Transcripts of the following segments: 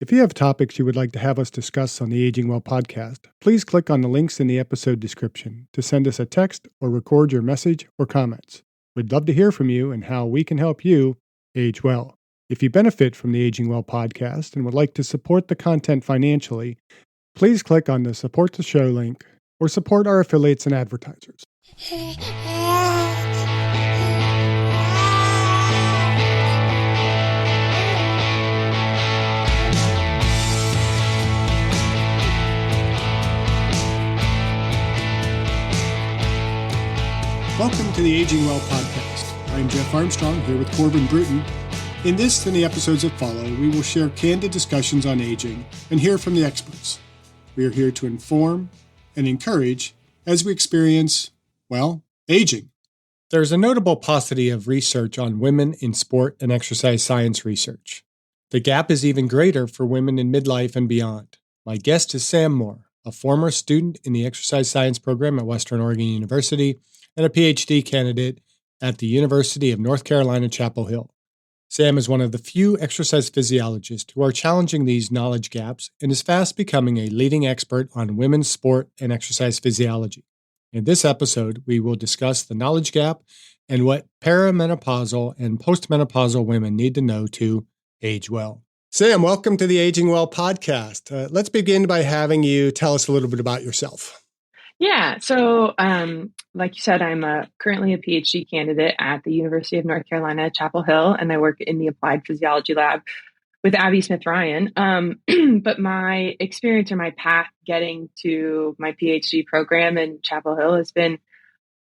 If you have topics you would like to have us discuss on the Aging Well podcast, please click on the links in the episode description to send us a text or record your message or comments. We'd love to hear from you and how we can help you age well. If you benefit from the Aging Well podcast and would like to support the content financially, please click on the Support the Show link or support our affiliates and advertisers. Welcome to the Aging Well podcast. I'm Jeff Armstrong here with Corbin Bruton. In this and the episodes that follow, we will share candid discussions on aging and hear from the experts. We are here to inform and encourage as we experience, aging. There's a notable paucity of research on women in sport and exercise science research. The gap is even greater for women in midlife and beyond. My guest is Sam Moore, a former student in the exercise science program at Western Oregon University and a PhD candidate at the University of North Carolina, Chapel Hill. Sam is one of the few exercise physiologists who are challenging these knowledge gaps and is fast becoming a leading expert on women's sport and exercise physiology. In this episode, we will discuss the knowledge gap and what perimenopausal and postmenopausal women need to know to age well. Sam, welcome to the Aging Well podcast. Let's begin by having you tell us a little bit about yourself. Yeah. So, like you said, I'm currently a PhD candidate at the University of North Carolina, Chapel Hill, and I work in the applied physiology lab with Abby Smith-Ryan. But my experience or my path getting to my PhD program in Chapel Hill has been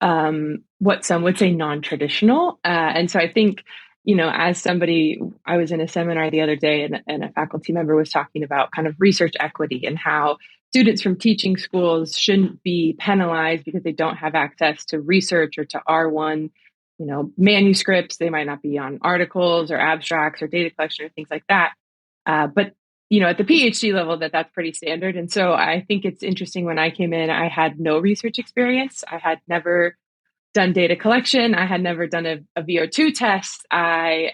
what some would say non-traditional. And so I think, as somebody, I was in a seminar the other day and a faculty member was talking about kind of research equity and how students from teaching schools shouldn't be penalized because they don't have access to research or to R1, manuscripts. They might not be on articles or abstracts or data collection or things like that. But at the PhD level, that's pretty standard. And so I think it's interesting when I came in, I had no research experience. I had never done data collection. I had never done a VO2 test. I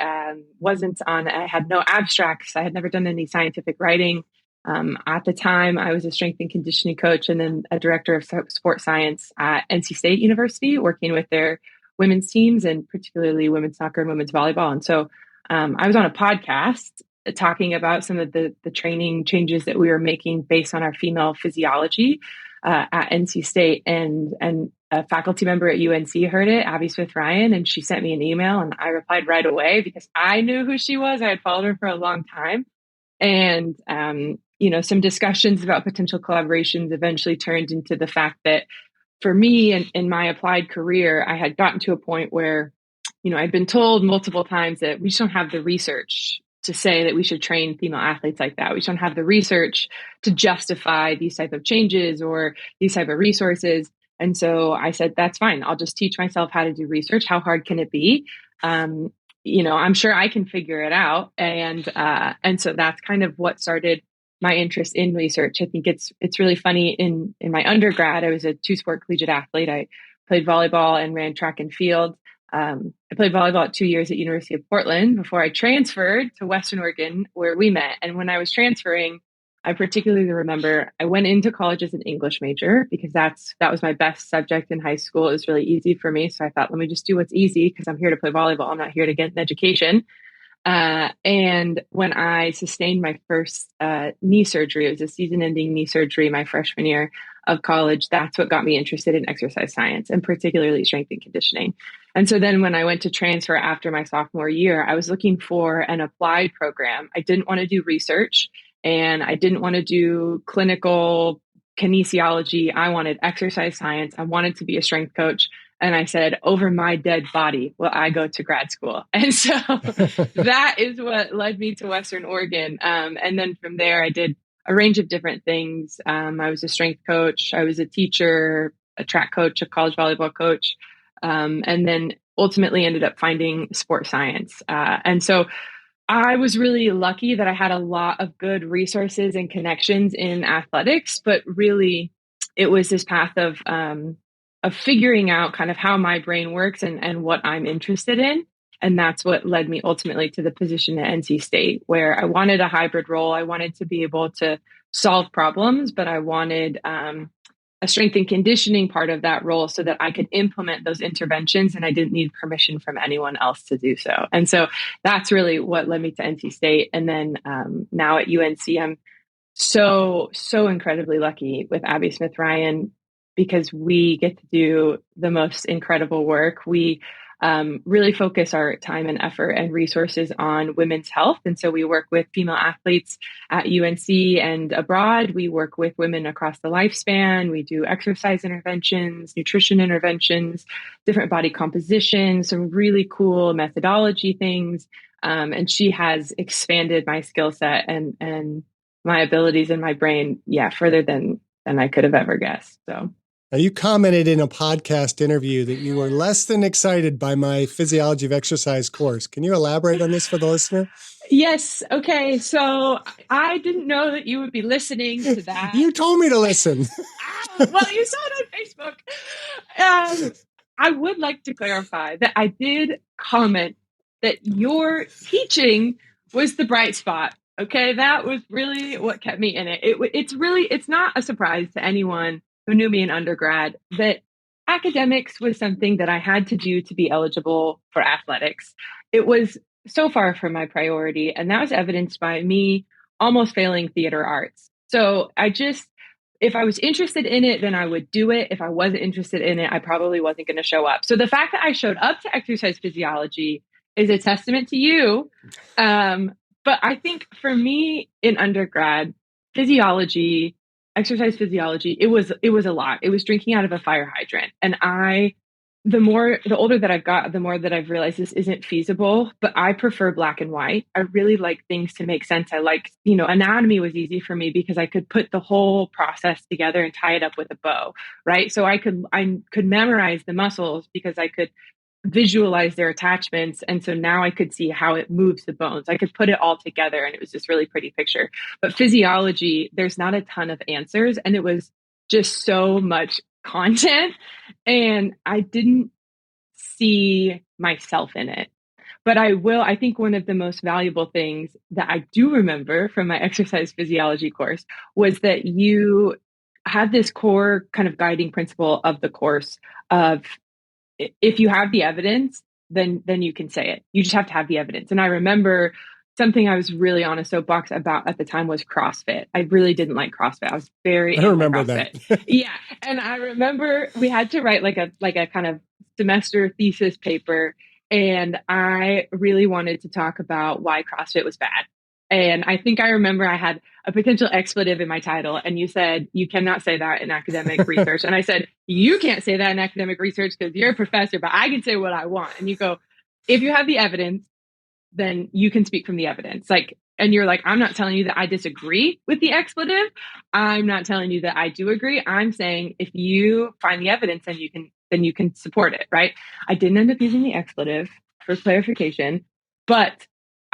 had no abstracts. I had never done any scientific writing. At the time, I was a strength and conditioning coach and then a director of sport science at NC State University, working with their women's teams and particularly women's soccer and women's volleyball. And so I was on a podcast talking about some of the training changes that we were making based on our female physiology at NC State. And a faculty member at UNC heard it, Abby Smith-Ryan, and she sent me an email and I replied right away because I knew who she was. I had followed her for a long time. And, some discussions about potential collaborations eventually turned into the fact that for me and in my applied career, I had gotten to a point where, I'd been told multiple times that we just don't have the research to say that we should train female athletes like that. We just don't have the research to justify these type of changes or these type of resources. And so I said, that's fine. I'll just teach myself how to do research. How hard can it be? I'm sure I can figure it out. And so that's kind of what started my interest in research. I think it's really funny. In my undergrad, I was a two-sport collegiate athlete. I played volleyball and ran track and field. I played volleyball 2 years at University of Portland before I transferred to Western Oregon, where we met. And when I was transferring, I particularly remember I went into college as an English major because that was my best subject in high school. It was really easy for me. So I thought, let me just do what's easy because I'm here to play volleyball. I'm not here to get an education. And when I sustained my first knee surgery, it was a season-ending knee surgery my freshman year of college. That's what got me interested in exercise science and particularly strength and conditioning. And so then when I went to transfer after my sophomore year, I was looking for an applied program. I didn't want to do research and I didn't want to do clinical kinesiology. I wanted exercise science. I wanted to be a strength coach. And I said, over my dead body, will I go to grad school? And so that is what led me to Western Oregon. And then from there, I did a range of different things. I was a strength coach. I was a teacher, a track coach, a college volleyball coach, and then ultimately ended up finding sport science. And so I was really lucky that I had a lot of good resources and connections in athletics, but really it was this path of figuring out kind of how my brain works and what I'm interested in. And that's what led me ultimately to the position at NC State, where I wanted a hybrid role. I wanted to be able to solve problems, but I wanted a strength and conditioning part of that role so that I could implement those interventions and I didn't need permission from anyone else to do so. And so that's really what led me to NC State. And then now at UNC, I'm so incredibly lucky with Abby Smith Ryan because we get to do the most incredible work. We really focus our time and effort and resources on women's health. And so we work with female athletes at UNC and abroad. We work with women across the lifespan. We do exercise interventions, nutrition interventions, different body composition, some really cool methodology things. And she has expanded my skill set and my abilities in my brain, further than I could have ever guessed. So now, you commented in a podcast interview that you were less than excited by my physiology of exercise course. Can you elaborate on this for the listener? Yes. Okay. So I didn't know that you would be listening to that. You told me to listen. Well, you saw it on Facebook. I would like to clarify that I did comment that your teaching was the bright spot. Okay. That was really what kept me in it. It's not a surprise to anyone who knew me in undergrad that academics was something that I had to do to be eligible for athletics. It was so far from my priority. And that was evidenced by me almost failing theater arts. So if I was interested in it, then I would do it. If I wasn't interested in it, I probably wasn't going to show up. So the fact that I showed up to exercise physiology is a testament to you. But I think for me in undergrad, physiology, exercise physiology, it was a lot. It was drinking out of a fire hydrant. And the older that I've got, the more that I've realized this isn't feasible, but I prefer black and white. I really like things to make sense. I like, anatomy was easy for me because I could put the whole process together and tie it up with a bow, right? So I could memorize the muscles because I could visualize their attachments. And so now I could see how it moves the bones. I could put it all together and it was this really pretty picture. But physiology, there's not a ton of answers. And it was just so much content. And I didn't see myself in it. But I think one of the most valuable things that I do remember from my exercise physiology course was that you had this core kind of guiding principle of the course of if you have the evidence, then you can say it. You just have to have the evidence. And I remember something I was really on a soapbox about at the time was CrossFit. I really didn't like CrossFit. I was very I remember CrossFit. that. Yeah. And I remember we had to write like a kind of semester thesis paper. And I really wanted to talk about why CrossFit was bad. And I think I remember I had a potential expletive in my title. And you said, you cannot say that in academic research. And I said, you can't say that in academic research because you're a professor, but I can say what I want. And you go, if you have the evidence, then you can speak from the evidence. And you're like, I'm not telling you that I disagree with the expletive. I'm not telling you that I do agree. I'm saying if you find the evidence, then you can support it, right? I didn't end up using the expletive for clarification, but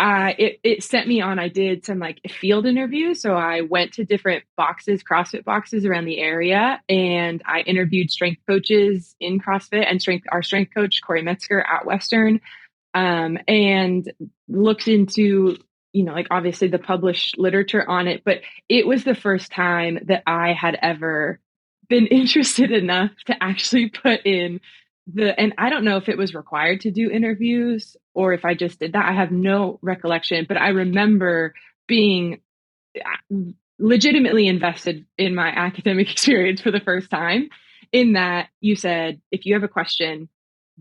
it sent me on. I did some field interviews. So I went to different boxes, CrossFit boxes around the area, and I interviewed strength coaches in CrossFit and our strength coach, Corey Metzger at Western, and looked into, obviously the published literature on it. But it was the first time that I had ever been interested enough to actually put in and I don't know if it was required to do interviews or if I just did that. I have no recollection, but I remember being legitimately invested in my academic experience for the first time, in that you said, if you have a question,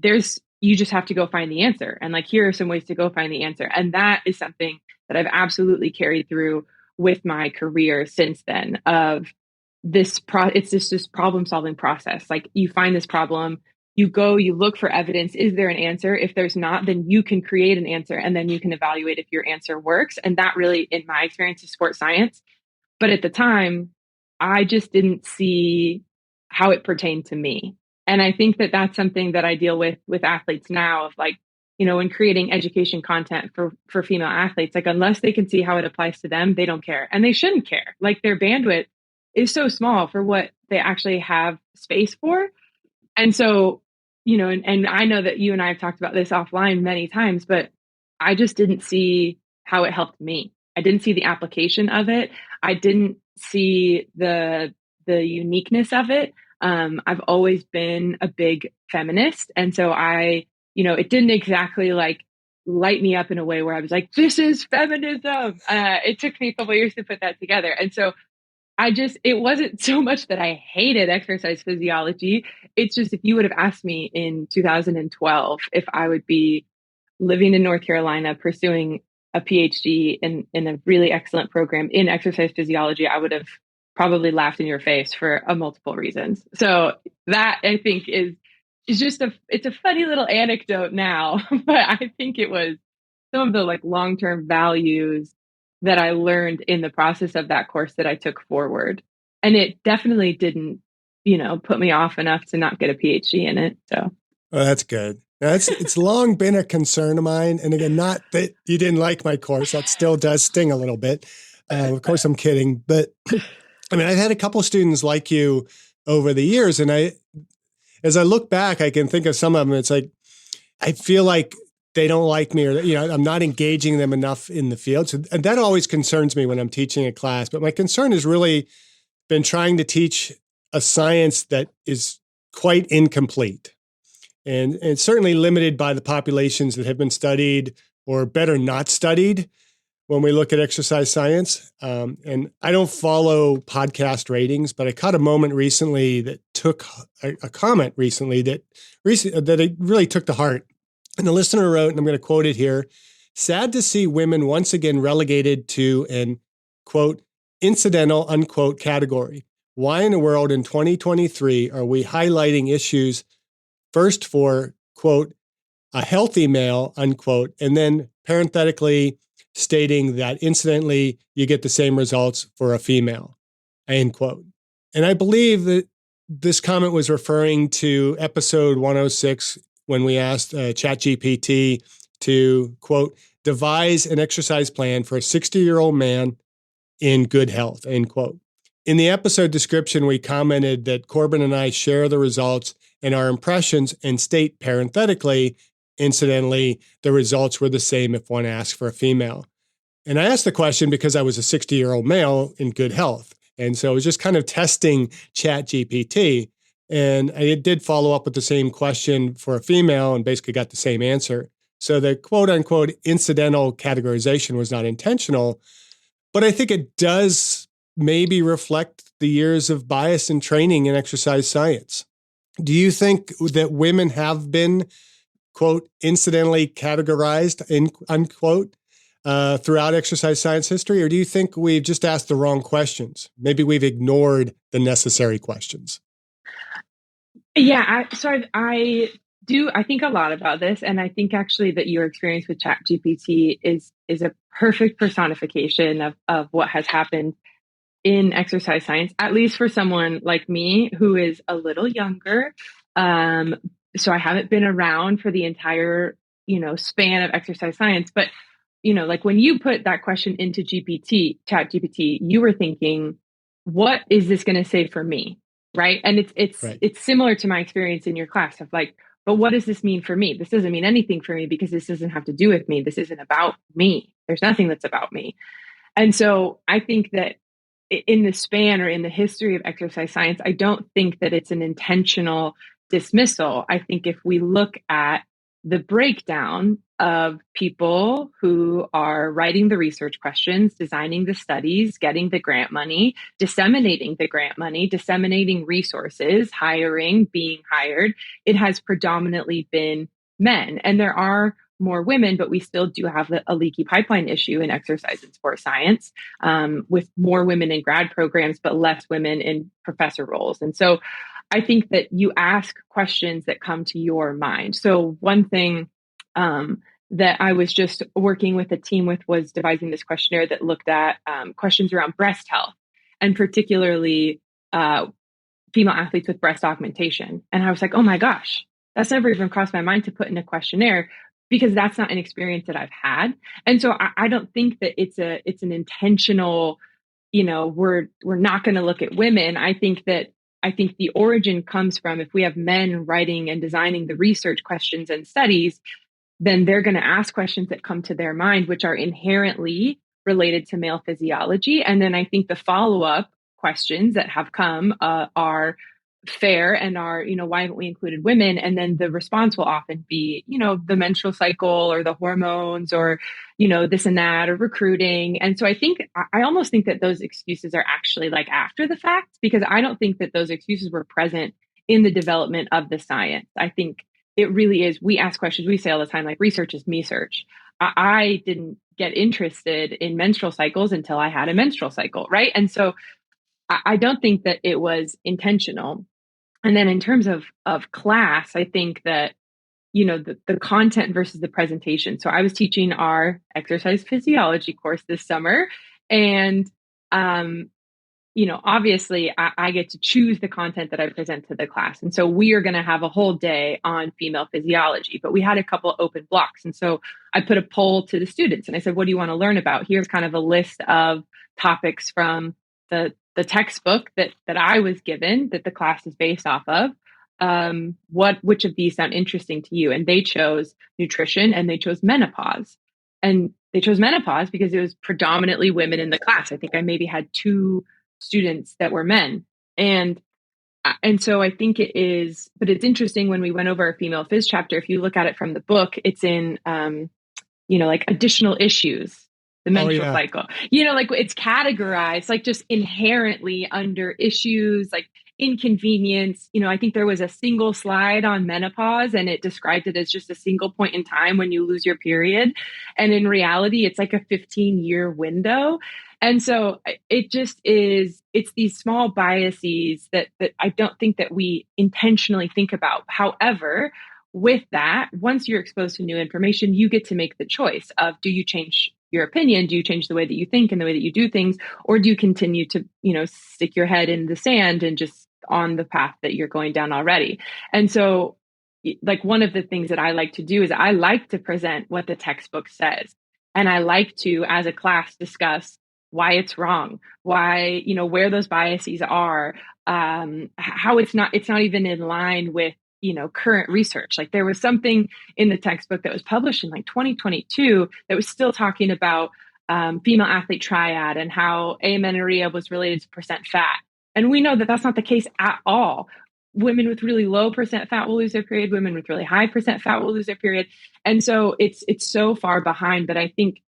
you just have to go find the answer. And here are some ways to go find the answer. And that is something that I've absolutely carried through with my career since then, of it's this problem solving process. You find this problem, you look for evidence. Is there an answer? If there's not, then you can create an answer and then you can evaluate if your answer works. And that really, in my experience, is sports science. But at the time, I just didn't see how it pertained to me. And I think that that's something that I deal with athletes now, of when creating education content for female athletes, unless they can see how it applies to them, they don't care. And they shouldn't care. Their bandwidth is so small for what they actually have space for. And so and I know that you and I have talked about this offline many times, but I just didn't see how it helped me. I didn't see the application of it. I didn't see the uniqueness of it. I've always been a big feminist, and so it didn't exactly like light me up in a way where I was like, "This is feminism." It took me a couple years to put that together, and so it wasn't so much that I hated exercise physiology. It's just if you would have asked me in 2012 if I would be living in North Carolina pursuing a PhD in a really excellent program in exercise physiology, I would have probably laughed in your face for a multiple reasons. So that I think is just it's a funny little anecdote now, but I think it was some of the like long-term values that I learned in the process of that course that I took forward. And it definitely didn't, put me off enough to not get a PhD in it. So Oh, that's good. Now, it's long been a concern of mine. And again, not that you didn't like my course. That still does sting a little bit. Of course, I'm kidding. But I mean, I've had a couple students like you over the years. And as I look back, I can think of some of them. It's like, I feel like they don't like me, or, I'm not engaging them enough in the field. So and that always concerns me when I'm teaching a class. But my concern has really been trying to teach a science that is quite incomplete. And certainly limited by the populations that have been studied, or better, not studied, when we look at exercise science. And I don't follow podcast ratings, but I caught a moment recently that took a comment recently that it really took to heart. And the listener wrote, and I'm going to quote it here: "Sad to see women once again relegated to an, quote, incidental, unquote, category. Why in the world in 2023 are we highlighting issues first for, quote, a healthy male, unquote, and then parenthetically stating that incidentally you get the same results for a female," end quote. And I believe that this comment was referring to episode 106 when we asked ChatGPT to, quote, devise an exercise plan for a 60-year-old man in good health, end quote. In the episode description, we commented that Corbin and I share the results and our impressions and state parenthetically, incidentally, the results were the same if one asked for a female. And I asked the question because I was a 60-year-old male in good health. And so I was just kind of testing ChatGPT. And I did follow up with the same question for a female and basically got the same answer. So the quote unquote incidental categorization was not intentional, but I think it does maybe reflect the years of bias and training in exercise science. Do you think that women have been, quote, incidentally categorized, unquote, throughout exercise science history? Or do you think we've just asked the wrong questions? Maybe we've ignored the necessary questions. Yeah, I think a lot about this, and I think actually that your experience with ChatGPT is a perfect personification of what has happened in exercise science, at least for someone like me who is a little younger. So I haven't been around for the entire, span of exercise science, but like when you put that question into ChatGPT, you were thinking, what is this going to say for me? Right. And Right. it's similar to my experience in your class of like, but what does this mean for me? This doesn't mean anything for me because this doesn't have to do with me. This isn't about me. There's nothing that's about me. And so I think that in the span or in the history of exercise science, I don't think that it's an intentional dismissal. I think if we look at the breakdown of people who are writing the research questions, designing the studies, getting the grant money, disseminating the grant money, disseminating resources, hiring, being hired, it has predominantly been men. And there are more women, but we still do have a leaky pipeline issue in exercise and sport science, with more women in grad programs, but less women in professor roles. And so I think that you ask questions that come to your mind. So one thing that I was just working with a team with was devising this questionnaire that looked at questions around breast health, and particularly female athletes with breast augmentation. And I was like, oh my gosh, that's never even crossed my mind to put in a questionnaire, because that's not an experience that I've had. And so I don't think that it's an intentional, we're not going to look at women. I think that I think the origin comes from, if we have men writing and designing the research questions and studies, then they're going to ask questions that come to their mind, which are inherently related to male physiology. And then I think the follow-up questions that have come are fair and are, why haven't we included women? And then the response will often be, the menstrual cycle or the hormones or, this and that or recruiting. And so I almost think that those excuses are actually like after the fact, because I don't think that those excuses were present in the development of the science. I think it really is. We ask questions. We say all the time, like, research is me search. I didn't get interested in menstrual cycles until I had a menstrual cycle, right? And so I don't think that it was intentional. And then in terms of class, I think that, the content versus the presentation. So I was teaching our exercise physiology course this summer, and obviously I get to choose the content that I present to the class. And so we are going to have a whole day on female physiology, but we had a couple open blocks. And so I put a poll to the students and I said, what do you want to learn about? Here's kind of a list of topics from the textbook that I was given, that the class is based off of. Which of these sound interesting to you? And they chose nutrition and they chose menopause. And they chose menopause because it was predominantly women in the class. I think I maybe had 2 students that were men. And so I think it is, but it's interesting when we went over a female phys chapter, if you look at it from the book, it's in, like additional issues, the menstrual cycle, like it's categorized, like just inherently under issues, like inconvenience. I think there was a single slide on menopause and it described it as just a single point in time when you lose your period. And in reality, it's like a 15-year window. And so it just is, it's these small biases that I don't think that we intentionally think about. However, with that, once you're exposed to new information, you get to make the choice of, do you change your opinion? Do you change the way that you think and the way that you do things? Or do you continue to, stick your head in the sand and just on the path that you're going down already? And so, like, one of the things that I like to do is I like to present what the textbook says. And I like to, as a class, discuss why it's wrong, why, where those biases are, how it's not even in line with, current research. Like, there was something in the textbook that was published in like 2022 that was still talking about female athlete triad and how amenorrhea was related to percent fat. And we know that that's not the case at all. Women with really low percent fat will lose their period. Women with really high percent fat will lose their period. And so it's so far behind. But I think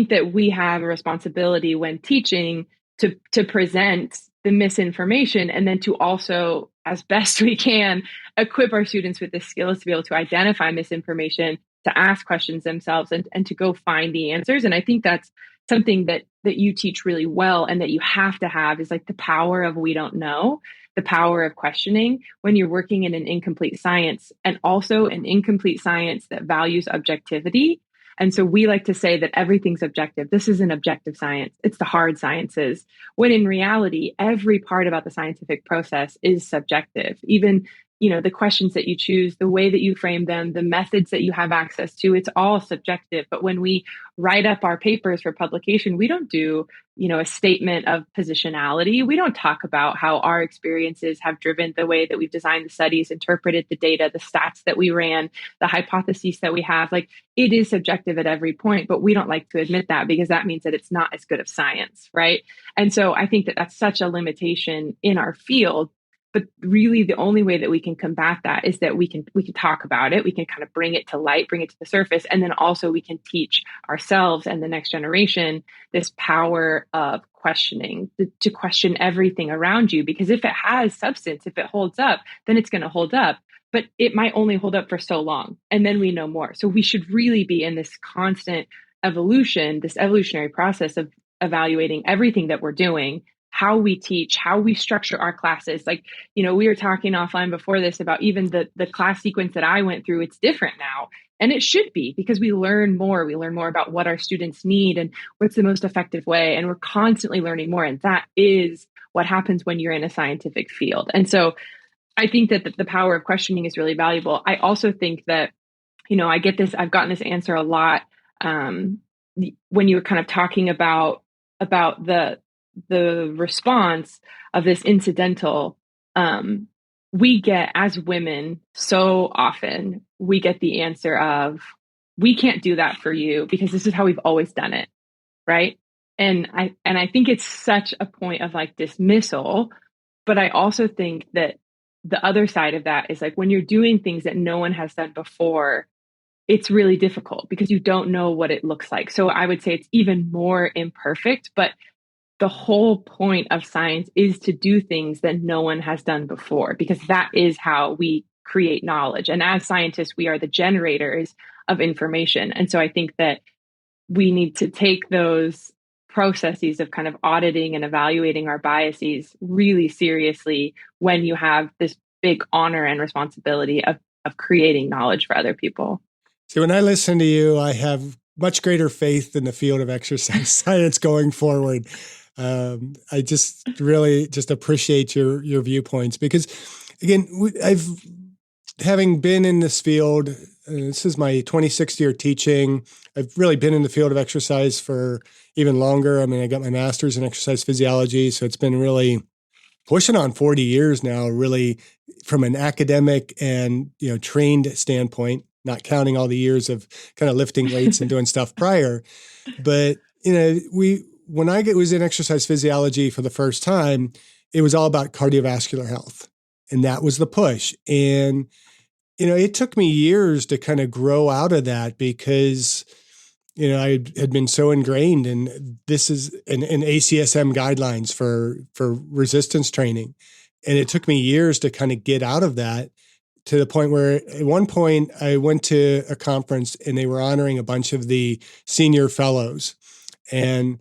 that we have a responsibility when teaching to present the misinformation, and then to also, as best we can, equip our students with the skills to be able to identify misinformation, to ask questions themselves, and to go find the answers. And I think that's something that you teach really well, and that you have to have, is like the power of we don't know, the power of questioning when you're working in an incomplete science, and also an incomplete science that values objectivity. And so we like to say that everything's objective. This is an objective science. It's the hard sciences. When in reality, every part about the scientific process is subjective. Even, the questions that you choose, the way that you frame them, the methods that you have access to, it's all subjective. But when we write up our papers for publication, we don't do, a statement of positionality. We don't talk about how our experiences have driven the way that we've designed the studies, interpreted the data, the stats that we ran, the hypotheses that we have. Like, it is subjective at every point, but we don't like to admit that, because that means that it's not as good of science, right? And so I think that that's such a limitation in our field. But really, the only way that we can combat that is that we can talk about it. We can kind of bring it to light, bring it to the surface. And then also we can teach ourselves and the next generation this power of questioning, to question everything around you. Because if it has substance, if it holds up, then it's going to hold up. But it might only hold up for so long. And then we know more. So we should really be in this constant evolution, this evolutionary process of evaluating everything that we're doing, how we teach, how we structure our classes. Like, we were talking offline before this about even the class sequence that I went through. It's different now. And it should be, because we learn more. We learn more about what our students need and what's the most effective way. And we're constantly learning more. And that is what happens when you're in a scientific field. And so I think that the power of questioning is really valuable. I also think that, I've gotten this answer a lot when you were kind of talking about the response of this incidental um, we get, as women, so often we get the answer of, we can't do that for you because this is how we've always done it, right? And I think it's such a point of like dismissal, but I also think that the other side of that is like when you're doing things that no one has done before, it's really difficult because you don't know what it looks like. So I would say it's even more imperfect, but the whole point of science is to do things that no one has done before, because that is how we create knowledge. And as scientists, we are the generators of information. And so I think that we need to take those processes of kind of auditing and evaluating our biases really seriously when you have this big honor and responsibility of creating knowledge for other people. See, when I listen to you, I have much greater faith in the field of exercise science going forward. I just really just appreciate your viewpoints because, again, having been in this field, this is my 26th year teaching. I've really been in the field of exercise for even longer. I mean, I got my master's in exercise physiology, so it's been really pushing on 40 years now, really from an academic and, trained standpoint, not counting all the years of kind of lifting weights and doing stuff prior. But, when I was in exercise physiology for the first time, it was all about cardiovascular health. And that was the push. And, it took me years to kind of grow out of that because, I had been so ingrained in this is in ACSM guidelines for resistance training. And it took me years to kind of get out of that to the point where at one point I went to a conference and they were honoring a bunch of the senior fellows. And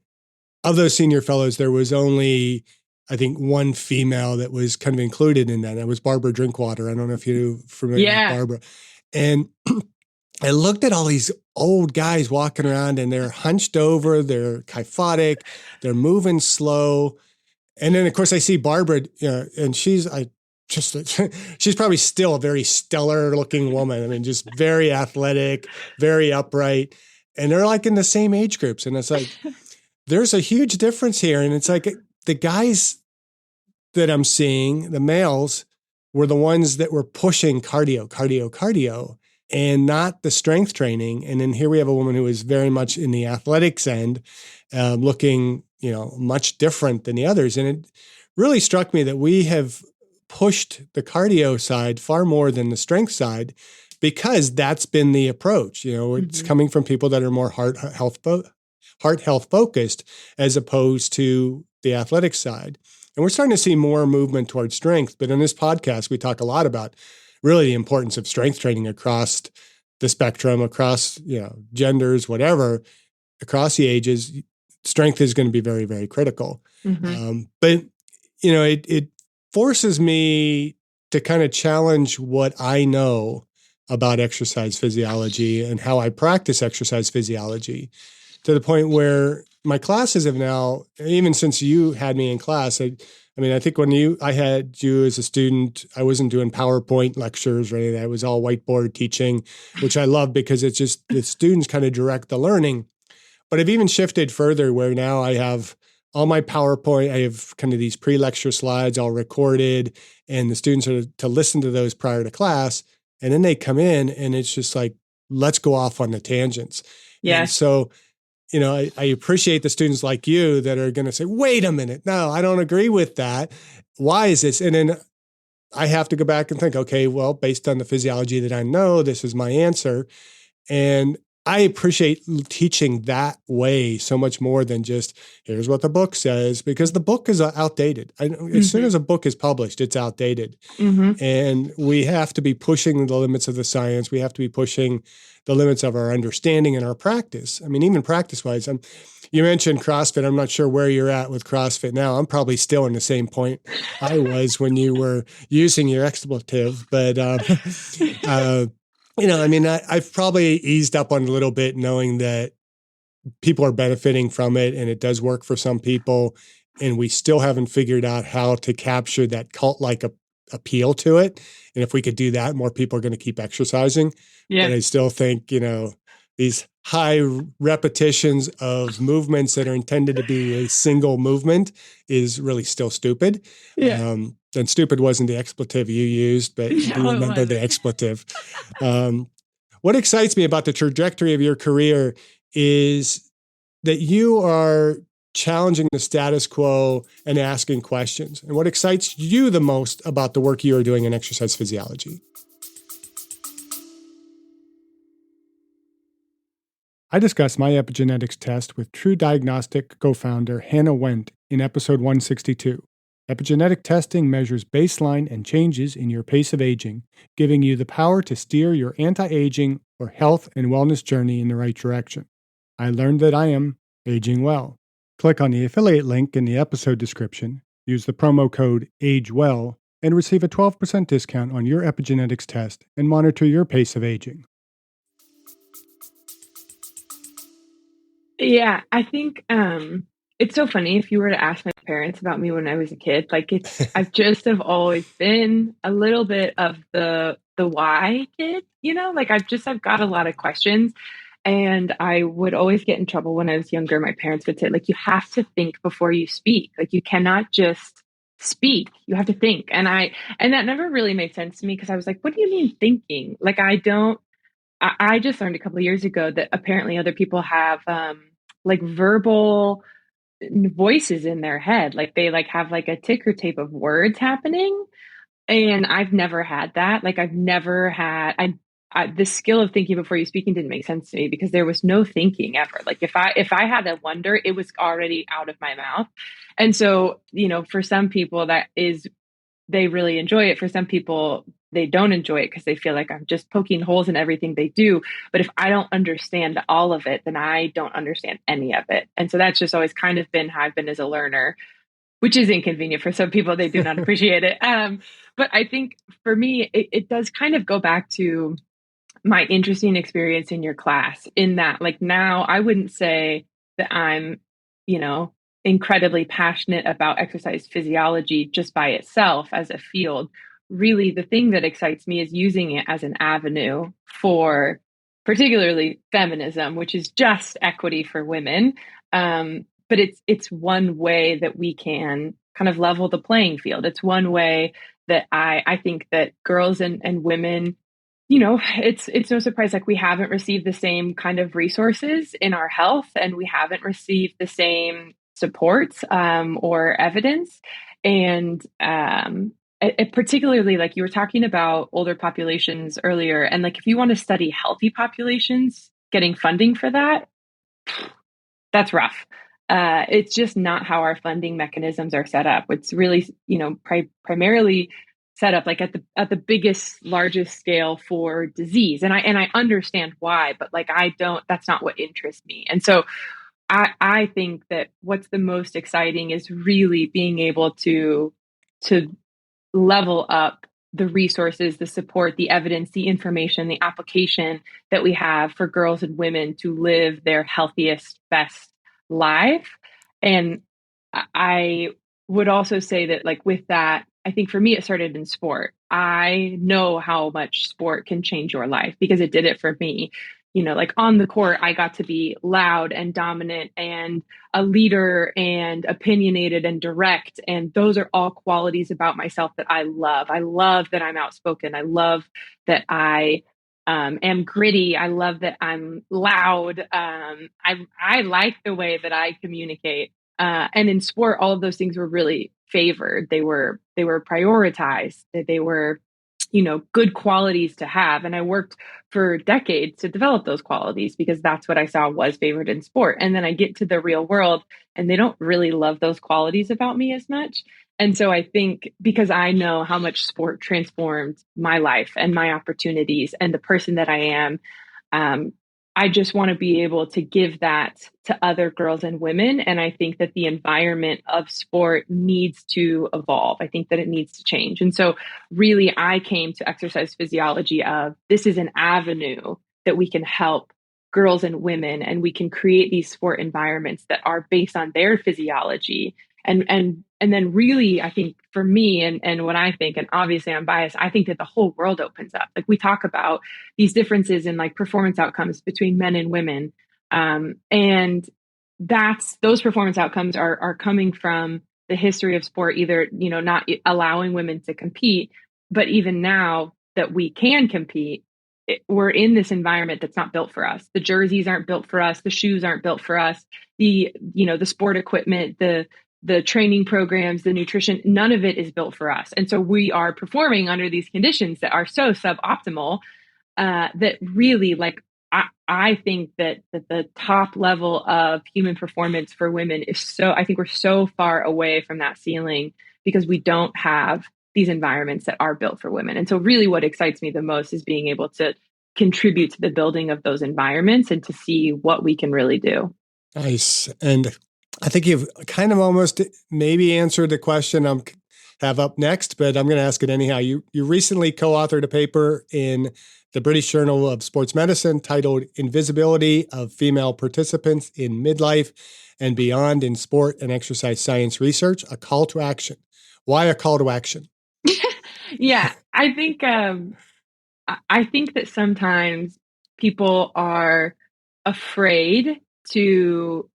of those senior fellows, there was only, I think, one female that was kind of included in that. It was Barbara Drinkwater. I don't know if you're familiar with Barbara. And I looked at all these old guys walking around and they're hunched over, they're kyphotic, they're moving slow. And then, of course, I see Barbara, and she's probably still a very stellar looking woman. I mean, just very athletic, very upright. And they're like in the same age groups. And it's like, there's a huge difference here. And it's like the guys that I'm seeing, the males, were the ones that were pushing cardio, and not the strength training. And then here we have a woman who is very much in the athletics end, looking, much different than the others. And it really struck me that we have pushed the cardio side far more than the strength side because that's been the approach. It's coming from people that are more heart health focused as opposed to the athletic side. And we're starting to see more movement towards strength. But in this podcast, we talk a lot about really the importance of strength training across the spectrum, across, genders, whatever, across the ages. Strength is going to be very, very critical. But, it forces me to kind of challenge what I know about exercise physiology and how I practice exercise physiology, to the point where my classes have now, even since you had me in class, I think when I had you as a student, I wasn't doing PowerPoint lectures or anything. It was all whiteboard teaching, which I love because it's just the students kind of direct the learning. But I've even shifted further where now I have all my PowerPoint, I have kind of these pre-lecture slides all recorded, and the students are to listen to those prior to class. And then they come in and it's just like, let's go off on the tangents. Yeah. And so, I appreciate the students like you that are going to say, wait a minute, no, I don't agree with that. Why is this? And then I have to go back and think, okay, well, based on the physiology that I know, this is my answer. And I appreciate teaching that way so much more than just, here's what the book says, because the book is outdated. As soon as a book is published, it's outdated. And we have to be pushing the limits of the science. We have to be pushing the limits of our understanding and our practice. I mean, even practice-wise, you mentioned CrossFit. I'm not sure where you're at with CrossFit now. I'm probably still in the same point I was when you were using your expletive. But, I've probably eased up on a little bit knowing that people are benefiting from it and it does work for some people. And we still haven't figured out how to capture that cult-like appeal to it. And if we could do that, more people are going to keep exercising. Yeah. But I still think, these high repetitions of movements that are intended to be a single movement is really still stupid. Yeah. And stupid wasn't the expletive you used, but you No, remember the expletive. What excites me about the trajectory of your career is that you are challenging the status quo and asking questions. And what excites you the most about the work you are doing in exercise physiology? I discussed my epigenetics test with True Diagnostic co-founder Hannah Wendt in episode 162. Epigenetic testing measures baseline and changes in your pace of aging, giving you the power to steer your anti-aging or health and wellness journey in the right direction. I learned that I am aging well. Click on the affiliate link in the episode description, use the promo code AGEWELL, and receive a 12% discount on your epigenetics test and monitor your pace of aging. Yeah, I think it's so funny if you were to ask my parents about me when I was a kid, like I've just have always been a little bit of the why kid, like I've got a lot of questions, and I would always get in trouble when I was younger. My parents would say, like, you have to think before you speak. Like you cannot just speak. You have to think. And that never really made sense to me because I was like, what do you mean thinking? Like I just learned a couple of years ago that apparently other people have like verbal voices in their head. Like they like have like a ticker tape of words happening. And I've never had that. Like I've never had the skill of thinking before you speaking didn't make sense to me because there was no thinking ever. Like if I had a wonder, it was already out of my mouth. And so, for some people they really enjoy it. For some people, they don't enjoy it because they feel like I'm just poking holes in everything they do. But if I don't understand all of it, then I don't understand any of it. And so that's just always kind of been how I've been as a learner, which is inconvenient for some people. They do not appreciate it. But I think for me, it does kind of go back to my interesting experience in your class in that, like, now I wouldn't say that I'm, you know, incredibly passionate about exercise physiology just by itself as a field. Really, the thing that excites me is using it as an avenue for particularly feminism, which is just equity for women. But it's one way that we can kind of level the playing field. It's one way that I think that girls and women, it's no surprise, like we haven't received the same kind of resources in our health, and we haven't received the same supports or evidence. And particularly, like you were talking about older populations earlier, and like if you want to study healthy populations, getting funding for that's rough. It's just not how our funding mechanisms are set up. It's really, primarily set up like at the biggest, largest scale for disease. And I understand why, but like that's not what interests me. And so I think that what's the most exciting is really being able to level up the resources, the support, the evidence, the information, the application that we have for girls and women to live their healthiest, best life. And I would also say that, like, with that, I think for me, it started in sport. I know how much sport can change your life because it did it for me. Like on the court, I got to be loud and dominant and a leader and opinionated and direct. And those are all qualities about myself that I love. I love that I'm outspoken. I love that am gritty. I love that I'm loud. I like the way that I communicate. And in sport, all of those things were really favored. They were prioritized. They were, good qualities to have. And I worked for decades to develop those qualities because that's what I saw was favored in sport. And then I get to the real world and they don't really love those qualities about me as much. And so I think because I know how much sport transformed my life and my opportunities and the person that I am, I just want to be able to give that to other girls and women. And I think that the environment of sport needs to evolve. I think that it needs to change. And so really, I came to exercise physiology of this is an avenue that we can help girls and women, and we can create these sport environments that are based on their physiology. And then really, I think for me and what I think, and obviously I'm biased, I think that the whole world opens up. Like we talk about these differences in like performance outcomes between men and women. And those performance outcomes are coming from the history of sport, either, not allowing women to compete, but even now that we can compete, we're in this environment that's not built for us. The jerseys aren't built for us. The shoes aren't built for us. The sport equipment, the training programs, the nutrition, none of it is built for us. And so we are performing under these conditions that are so suboptimal, that really, like, I think that the top level of human performance for women I think we're so far away from that ceiling because we don't have these environments that are built for women. And so really what excites me the most is being able to contribute to the building of those environments and to see what we can really do. Nice. And I think you've kind of almost maybe answered the question I'm have up next, but I'm going to ask it anyhow. You recently co-authored a paper in the British Journal of Sports Medicine titled Invisibility of Female Participants in Midlife and Beyond in Sport and Exercise Science Research, a call to action. Why a call to action? Yeah, I think that sometimes people are afraid to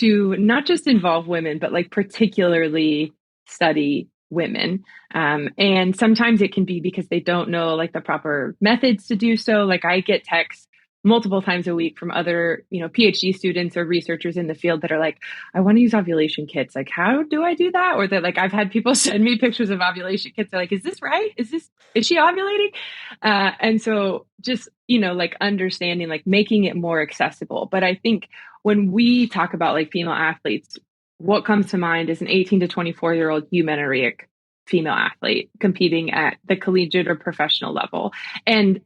not just involve women, but like particularly study women. And sometimes it can be because they don't know like the proper methods to do so. Like I get texts multiple times a week from other, PhD students or researchers in the field that are like, I want to use ovulation kits. Like, how do I do that? Or that like, I've had people send me pictures of ovulation kits. They're like, is this right? Is she ovulating? And so just, like understanding, like making it more accessible. But I think when we talk about like female athletes, what comes to mind is an 18 to 24-year-old eumenoric female athlete competing at the collegiate or professional level. And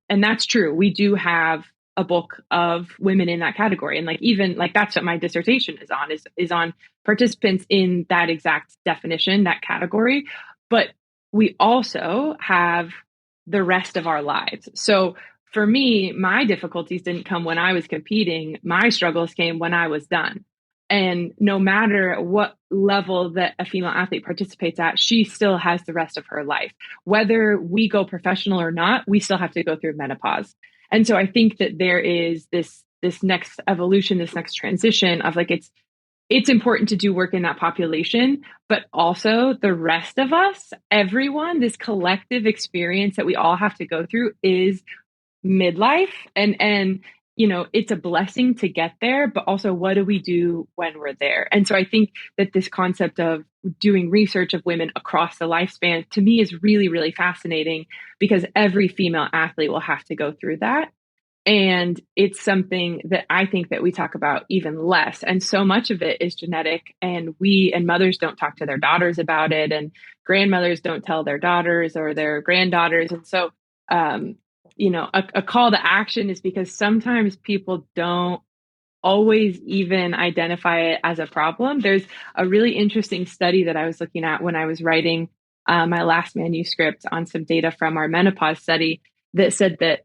that's true. We do have a bulk of women in that category. And like, even like, that's what my dissertation is on participants in that exact definition, that category. But we also have the rest of our lives. So for me, my difficulties didn't come when I was competing. My struggles came when I was done. And no matter what level that a female athlete participates at, she still has the rest of her life. Whether we go professional or not, we still have to go through menopause. And so I think that there is this next evolution, this next transition of like, it's important to do work in that population, but also the rest of us, everyone, this collective experience that we all have to go through is midlife. And it's a blessing to get there, but also what do we do when we're there? And so I think that this concept of doing research of women across the lifespan to me is really, really fascinating because every female athlete will have to go through that. And it's something that I think that we talk about even less. And so much of it is genetic, and mothers don't talk to their daughters about it, and grandmothers don't tell their daughters or their granddaughters. And so, a call to action is because sometimes people don't always even identify it as a problem. There's a really interesting study that I was looking at when I was writing my last manuscript on some data from our menopause study that said that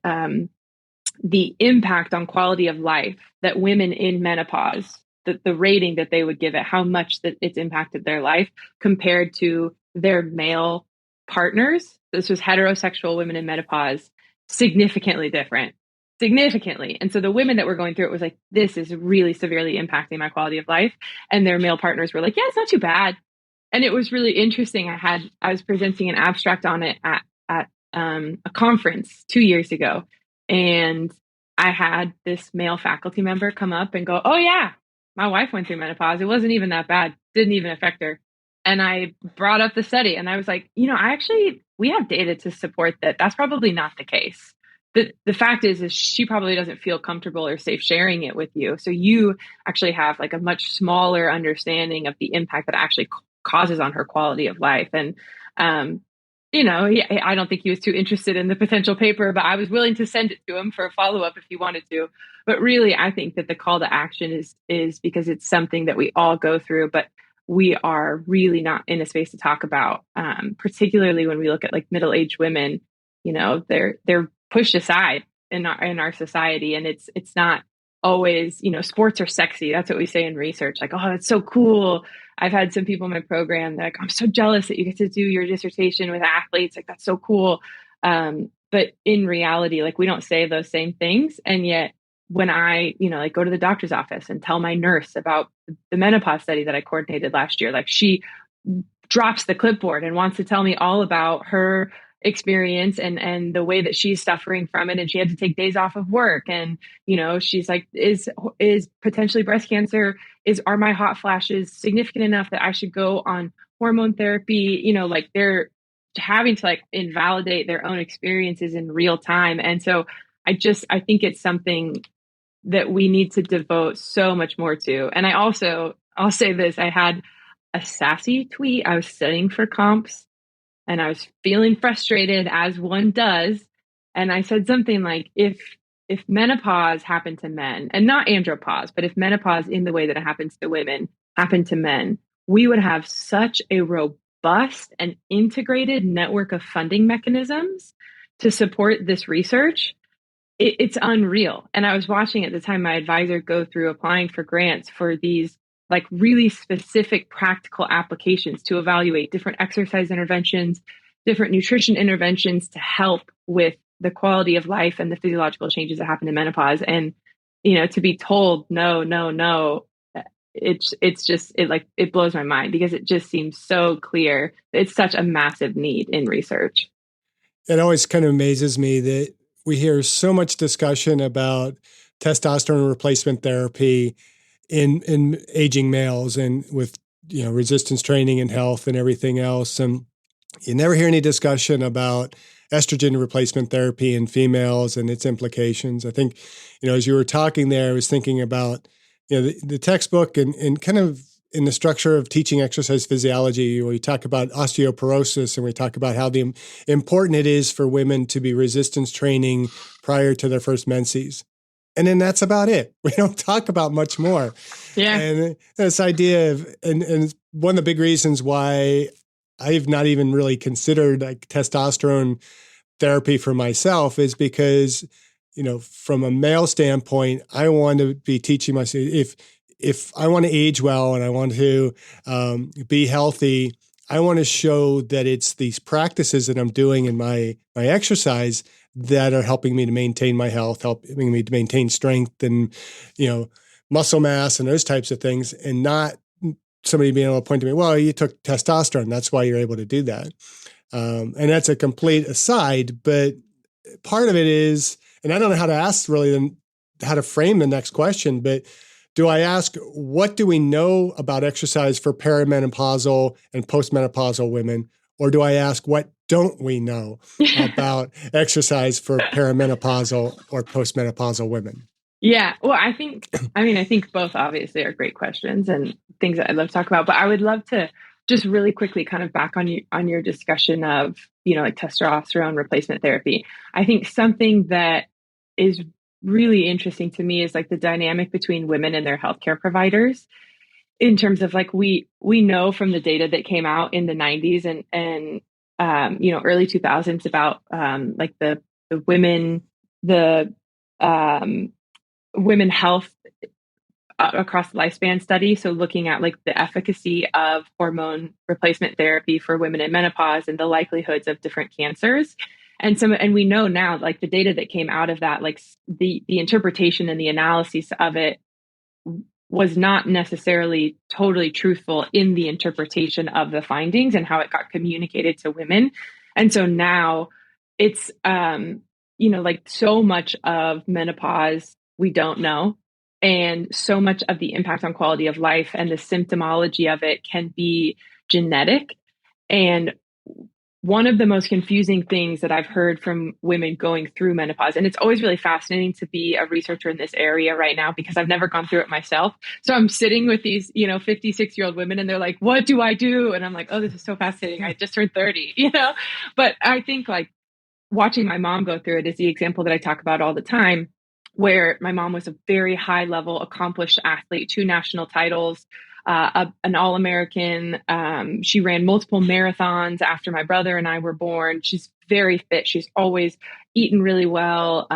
the impact on quality of life that women in menopause, the rating that they would give it, how much that it's impacted their life compared to their male partners. This was heterosexual women in menopause, significantly different. Significantly. And so the women that were going through it was like, this is really severely impacting my quality of life. And their male partners were like, yeah, it's not too bad. And it was really interesting. I was presenting an abstract on it at a conference 2 years ago. And I had this male faculty member come up and go, oh yeah, my wife went through menopause. It wasn't even that bad. Didn't even affect her. And I brought up the study and I was like, we have data to support that. That's probably not the case. The fact is she probably doesn't feel comfortable or safe sharing it with you. So you actually have like a much smaller understanding of the impact that it actually causes on her quality of life. And, I don't think he was too interested in the potential paper, but I was willing to send it to him for a follow-up if he wanted to. But really, I think that the call to action is because it's something that we all go through, but we are really not in a space to talk about, particularly when we look at like middle-aged women. They're pushed aside in our society, and it's not always, sports are sexy. That's what we say in research. Like, oh, that's so cool. I've had some people in my program that like, I'm so jealous that you get to do your dissertation with athletes. Like, that's so cool. But in reality, like we don't say those same things. And yet when I, like go to the doctor's office and tell my nurse about the menopause study that I coordinated last year, like she drops the clipboard and wants to tell me all about her experience and the way that she's suffering from it, and she had to take days off of work, and she's like, is potentially breast cancer, are my hot flashes significant enough that I should go on hormone therapy? Like they're having to like invalidate their own experiences in real time. And so I think it's something that we need to devote so much more to. And I'll say this, I had a sassy tweet. I was studying for comps and I was feeling frustrated, as one does. And I said something like, if menopause happened to men, and not andropause, but if menopause in the way that it happens to women happened to men, we would have such a robust and integrated network of funding mechanisms to support this research. It's unreal. And I was watching at the time my advisor go through applying for grants for these like really specific practical applications to evaluate different exercise interventions, different nutrition interventions to help with the quality of life and the physiological changes that happen in menopause. And, to be told, no, it blows my mind, because it just seems so clear. It's such a massive need in research. It always kind of amazes me that we hear so much discussion about testosterone replacement therapy in aging males and with resistance training and health and everything else, and you never hear any discussion about estrogen replacement therapy in females and its implications. I think as you were talking there, I was thinking about the textbook and kind of in the structure of teaching exercise physiology, we talk about osteoporosis and we talk about how important it is for women to be resistance training prior to their first menses. And then that's about it. We don't talk about much more. Yeah. And this idea of, and one of the big reasons why I've not even really considered like testosterone therapy for myself is because, from a male standpoint, I want to be teaching myself, if I want to age well and I want to be healthy, I want to show that it's these practices that I'm doing in my exercise that are helping me to maintain my health, helping me to maintain strength and, muscle mass and those types of things, and not somebody being able to point to me, well, you took testosterone, that's why you're able to do that. And that's a complete aside, but part of it is, and I don't know how to ask really how to frame the next question, but do I ask, what do we know about exercise for perimenopausal and postmenopausal women? Or do I ask, what don't we know about exercise for perimenopausal or postmenopausal women? Yeah. Well, I think both obviously are great questions and things that I'd love to talk about, but I would love to just really quickly kind of back on your discussion of, like testosterone replacement therapy. I think something that is really interesting to me is like the dynamic between women and their healthcare providers, in terms of like, we know from the data that came out in the 90s and early 2000s about like the women, women health across the lifespan study. So looking at like the efficacy of hormone replacement therapy for women in menopause and the likelihoods of different cancers. And we know now, like the data that came out of that, like the interpretation and the analysis of it was not necessarily totally truthful in the interpretation of the findings and how it got communicated to women. And so now it's, like so much of menopause we don't know. And so much of the impact on quality of life and the symptomology of it can be genetic. And one of the most confusing things that I've heard from women going through menopause, and it's always really fascinating to be a researcher in this area right now because I've never gone through it myself. So I'm sitting with these, 56-year-old women and they're like, what do I do? And I'm like, oh, this is so fascinating. I just turned 30, But I think like watching my mom go through it is the example that I talk about all the time, where my mom was a very high level, accomplished athlete, 2 national titles, an All-American. She ran multiple marathons after my brother and I were born. She's very fit. She's always eaten really well.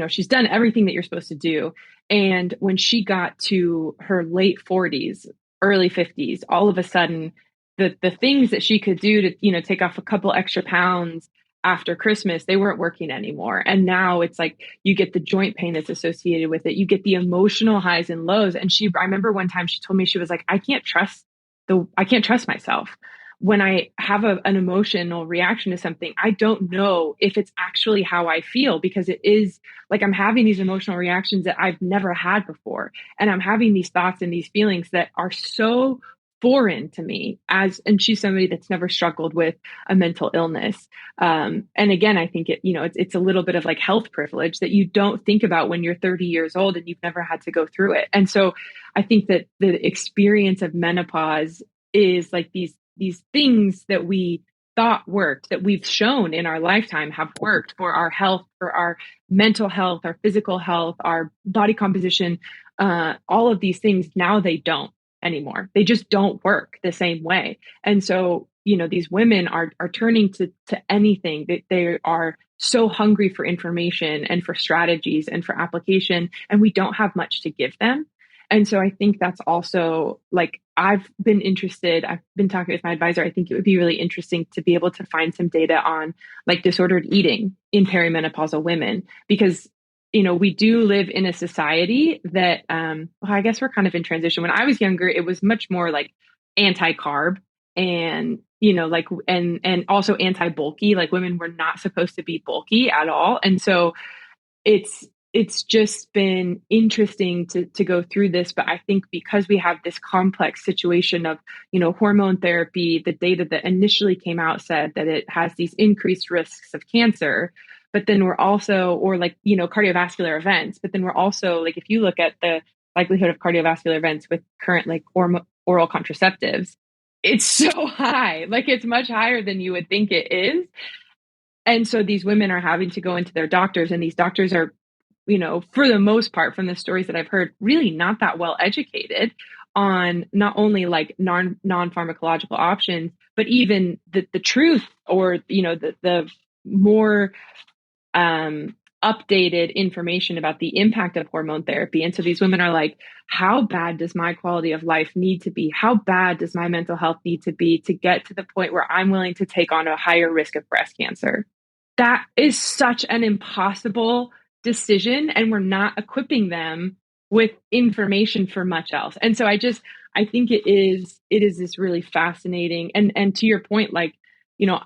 She's done everything that you're supposed to do. And when she got to her late 40s, early 50s, all of a sudden, the things that she could do to, take off a couple extra pounds after Christmas, they weren't working anymore. And now it's like you get the joint pain that's associated with it. You get the emotional highs and lows. And I remember one time she told me, she was like, I can't trust myself. When I have an emotional reaction to something, I don't know if it's actually how I feel, because it is like I'm having these emotional reactions that I've never had before. And I'm having these thoughts and these feelings that are so foreign to me, and she's somebody that's never struggled with a mental illness. And again, I think it's a little bit of like health privilege that you don't think about when you're 30 years old and you've never had to go through it. And so I think that the experience of menopause is like these things that we thought worked, that we've shown in our lifetime have worked for our health, for our mental health, our physical health, our body composition, all of these things. Now they don't anymore. They just don't work the same way. And so, these women are turning to anything, that they are so hungry for information and for strategies and for application, and we don't have much to give them. And so I think that's also like, I've been talking with my advisor. I think it would be really interesting to be able to find some data on like disordered eating in perimenopausal women, because we do live in a society that, I guess we're kind of in transition. When I was younger, it was much more like anti-carb and, like, and also anti-bulky, like women were not supposed to be bulky at all. And so it's just been interesting to go through this. But I think because we have this complex situation of, hormone therapy, the data that initially came out said that it has these increased risks of cancer. But then we're also, or like, cardiovascular events. But then we're also like, if you look at the likelihood of cardiovascular events with current like oral contraceptives, it's so high. Like it's much higher than you would think it is. And so these women are having to go into their doctors, and these doctors are, for the most part, from the stories that I've heard, really not that well educated on not only like non-pharmacological options, but even the truth, or, the more updated information about the impact of hormone therapy. And so these women are like, how bad does my quality of life need to be? How bad does my mental health need to be to get to the point where I'm willing to take on a higher risk of breast cancer? That is such an impossible decision, and we're not equipping them with information for much else. And so I think it is this really fascinating, and to your point, like,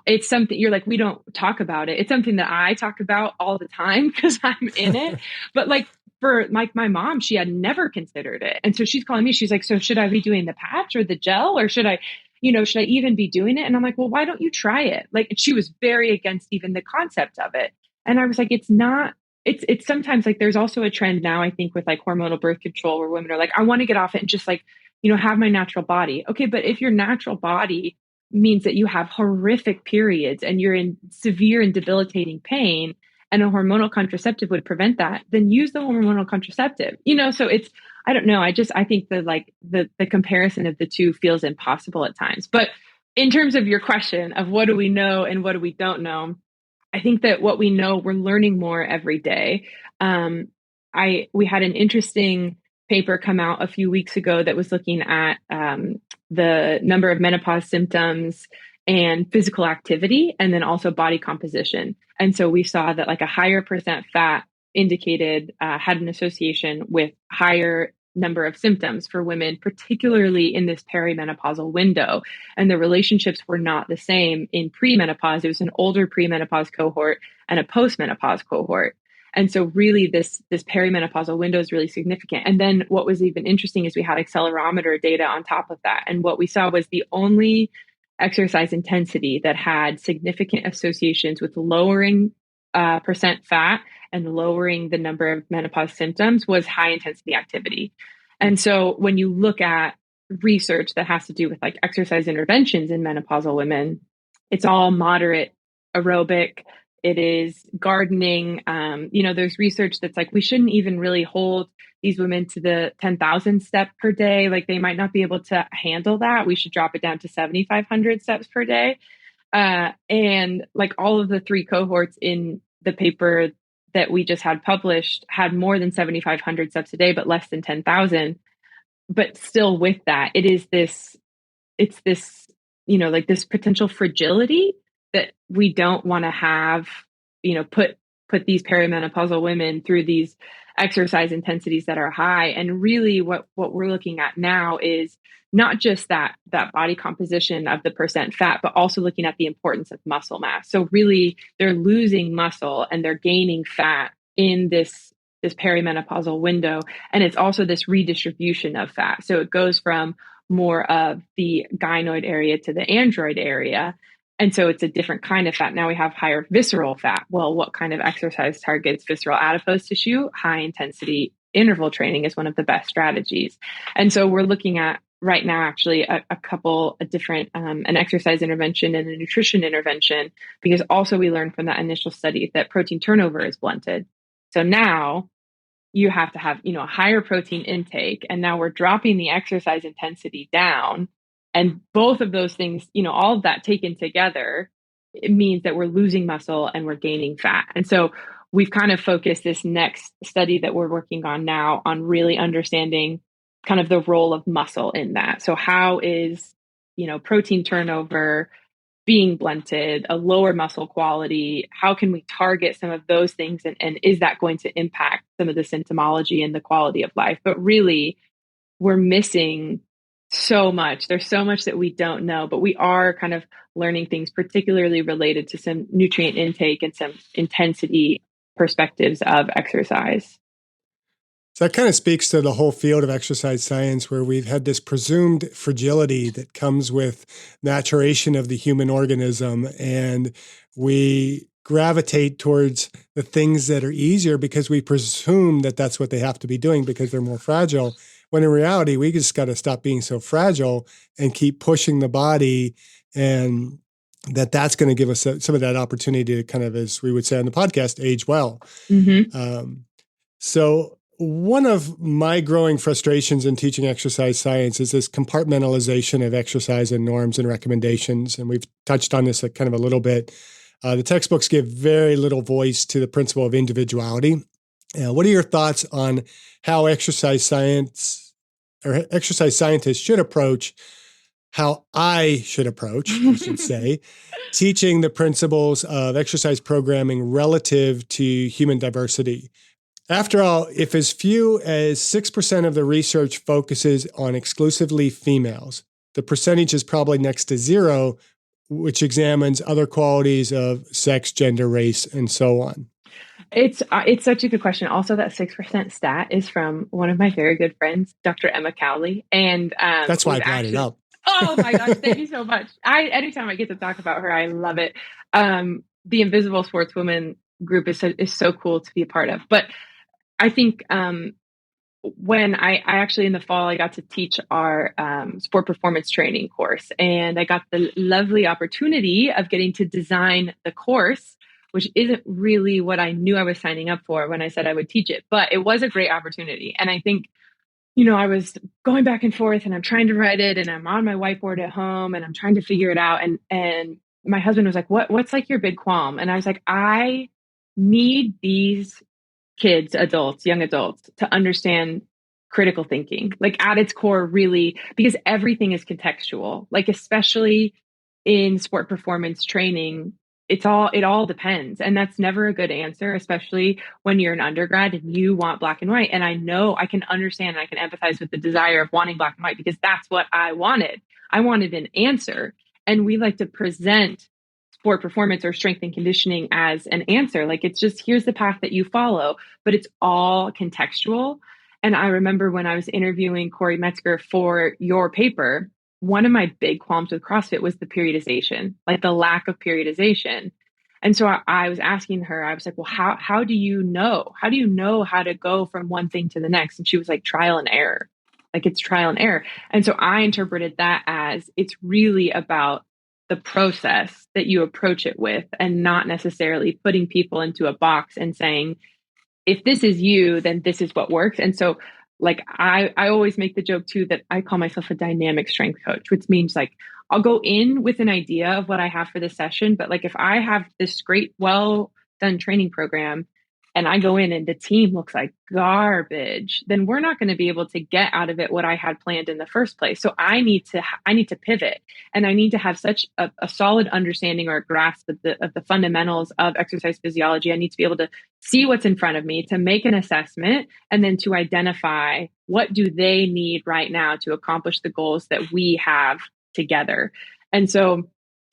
it's something you're like, we don't talk about it. It's something that I talk about all the time because I'm in it. But like for like my mom, she had never considered it. And so she's calling me, she's like, so should I be doing the patch or the gel, or should I even be doing it? And I'm like, well, why don't you try it? Like, she was very against even the concept of it. And I was like, it's sometimes like there's also a trend now, I think, with like hormonal birth control, where women are like, I want to get off it and just like, have my natural body. Okay. But if your natural body means that you have horrific periods and you're in severe and debilitating pain, and a hormonal contraceptive would prevent that, then use the hormonal contraceptive, so I don't know. I think the comparison of the two feels impossible at times. But in terms of your question of what do we know and what do we don't know, I think that what we know, we're learning more every day. We had an interesting paper come out a few weeks ago that was looking at the number of menopause symptoms and physical activity, and then also body composition. And so we saw that like a higher percent fat indicated had an association with higher number of symptoms for women, particularly in this perimenopausal window. And the relationships were not the same in premenopause. It was an older premenopause cohort and a postmenopause cohort. And so really this perimenopausal window is really significant. And then what was even interesting is we had accelerometer data on top of that. And what we saw was the only exercise intensity that had significant associations with lowering percent fat and lowering the number of menopause symptoms was high intensity activity. And so when you look at research that has to do with like exercise interventions in menopausal women, it's all moderate aerobic. It is gardening. There's research that's like, we shouldn't even really hold these women to the 10,000 step per day. Like they might not be able to handle that. We should drop it down to 7,500 steps per day. And like all of the three cohorts in the paper that we just had published had more than 7,500 steps a day, but less than 10,000. But still with that, it's this, like this potential fragility that we don't want to have, put these perimenopausal women through these exercise intensities that are high. And really what we're looking at now is not just that body composition of the percent fat, but also looking at the importance of muscle mass. So really they're losing muscle and they're gaining fat in this perimenopausal window. And it's also this redistribution of fat. So it goes from more of the gynoid area to the android area. And so it's a different kind of fat. Now we have higher visceral fat. Well, what kind of exercise targets visceral adipose tissue? High intensity interval training is one of the best strategies. And so we're looking at right now, actually, a different, an exercise intervention and a nutrition intervention, because also we learned from that initial study that protein turnover is blunted. So now you have to have, a higher protein intake. And now we're dropping the exercise intensity down. And both of those things, all of that taken together, it means that we're losing muscle and we're gaining fat. And so we've kind of focused this next study that we're working on now on really understanding kind of the role of muscle in that. So how is, protein turnover being blunted, a lower muscle quality? How can we target some of those things? And is that going to impact some of the symptomology and the quality of life? But really, we're missing so much. There's so much that we don't know, but we are kind of learning things particularly related to some nutrient intake and some intensity perspectives of exercise. So that kind of speaks to the whole field of exercise science, where we've had this presumed fragility that comes with maturation of the human organism. And we gravitate towards the things that are easier because we presume that that's what they have to be doing because they're more fragile. When in reality, we just got to stop being so fragile and keep pushing the body. And that's going to give us some of that opportunity to kind of, as we would say on the podcast, age well. Mm-hmm. So one of my growing frustrations in teaching exercise science is this compartmentalization of exercise and norms and recommendations. And we've touched on this kind of a little bit. The textbooks give very little voice to the principle of individuality. What are your thoughts on how exercise science or exercise scientists should approach, how I should approach, I should say, teaching the principles of exercise programming relative to human diversity? After all, if as few as 6% of the research focuses on exclusively females, the percentage is probably next to zero, which examines other qualities of sex, gender, race, and so on. It's such a good question. Also, that 6% stat is from one of my very good friends, Dr. Emma Cowley. And that's why I brought it up. Oh my gosh, thank you so much. Anytime I get to talk about her, I love it. The Invisible Sportswoman group is so cool to be a part of. But I think when I actually in the fall, I got to teach our sport performance training course, and I got the lovely opportunity of getting to design the course, which isn't really what I knew I was signing up for when I said I would teach it, but it was a great opportunity. And I think, I was going back and forth and I'm trying to write it and I'm on my whiteboard at home and I'm trying to figure it out. And my husband was like, what's like your big qualm? And I was like, I need these kids, adults, young adults, to understand critical thinking, like at its core, really, because everything is contextual, like especially in sport performance training, it all depends. And that's never a good answer, especially when you're an undergrad and you want black and white. And I know I can understand and I can empathize with the desire of wanting black and white because that's what I wanted. I wanted an answer. And we like to present sport performance or strength and conditioning as an answer. Like it's just, here's the path that you follow, but it's all contextual. And I remember when I was interviewing Corey Metzger for your paper, one of my big qualms with CrossFit was the periodization, like the lack of periodization. And so I was asking her, I was like, well, how do you know? How do you know how to go from one thing to the next? And she was like, trial and error. Like it's trial and error. And so I interpreted that as it's really about the process that you approach it with and not necessarily putting people into a box and saying, if this is you, then this is what works. And so like I always make the joke too that I call myself a dynamic strength coach, which means like I'll go in with an idea of what I have for the session. But like if I have this great, well done training program and I go in and the team looks like garbage, then we're not going to be able to get out of it what I had planned in the first place. So I need to pivot, and I need to have such a solid understanding or a grasp of the fundamentals of exercise physiology. I need to be able to see what's in front of me, to make an assessment, and then to identify what do they need right now to accomplish the goals that we have together. And so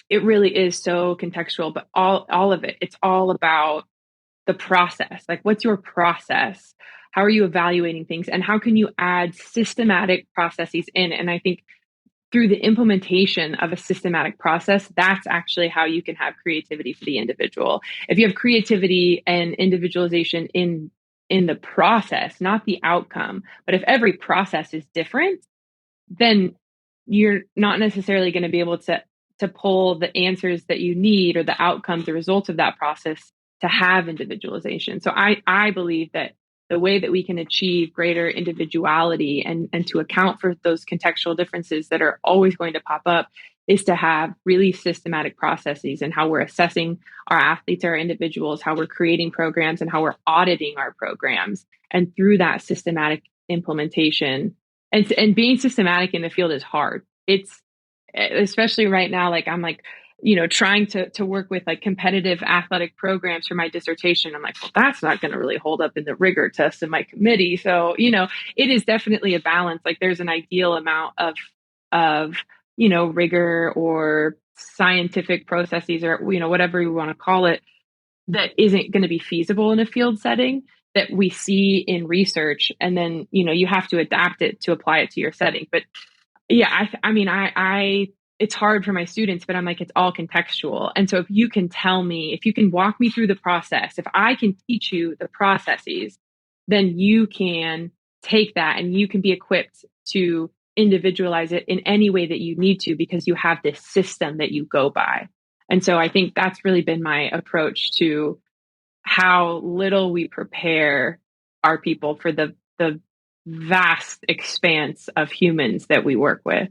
it really is so contextual, but all of it, it's all about the process. Like, what's your process? How are you evaluating things? And how can you add systematic processes in? And I think through the implementation of a systematic process, that's actually how you can have creativity for the individual. If you have creativity and individualization in the process, not the outcome, but if every process is different, then you're not necessarily going to be able to pull the answers that you need or the outcomes, the results of that process to have individualization. So I believe that the way that we can achieve greater individuality and to account for those contextual differences that are always going to pop up is to have really systematic processes in how we're assessing our athletes, our individuals, how we're creating programs, and how we're auditing our programs. And through that systematic implementation, and being systematic in the field is hard. It's especially right now, like I'm like, trying to work with like competitive athletic programs for my dissertation. I'm like, well, that's not going to really hold up in the rigor test in my committee. So, it is definitely a balance. Like there's an ideal amount of, rigor or scientific processes or, whatever you want to call it, that isn't going to be feasible in a field setting that we see in research. And then, you have to adapt it to apply it to your setting. But yeah, I mean, it's hard for my students, but I'm like, it's all contextual. And so if you can tell me, if you can walk me through the process, if I can teach you the processes, then you can take that and you can be equipped to individualize it in any way that you need to, because you have this system that you go by. And so I think that's really been my approach to how little we prepare our people for the vast expanse of humans that we work with.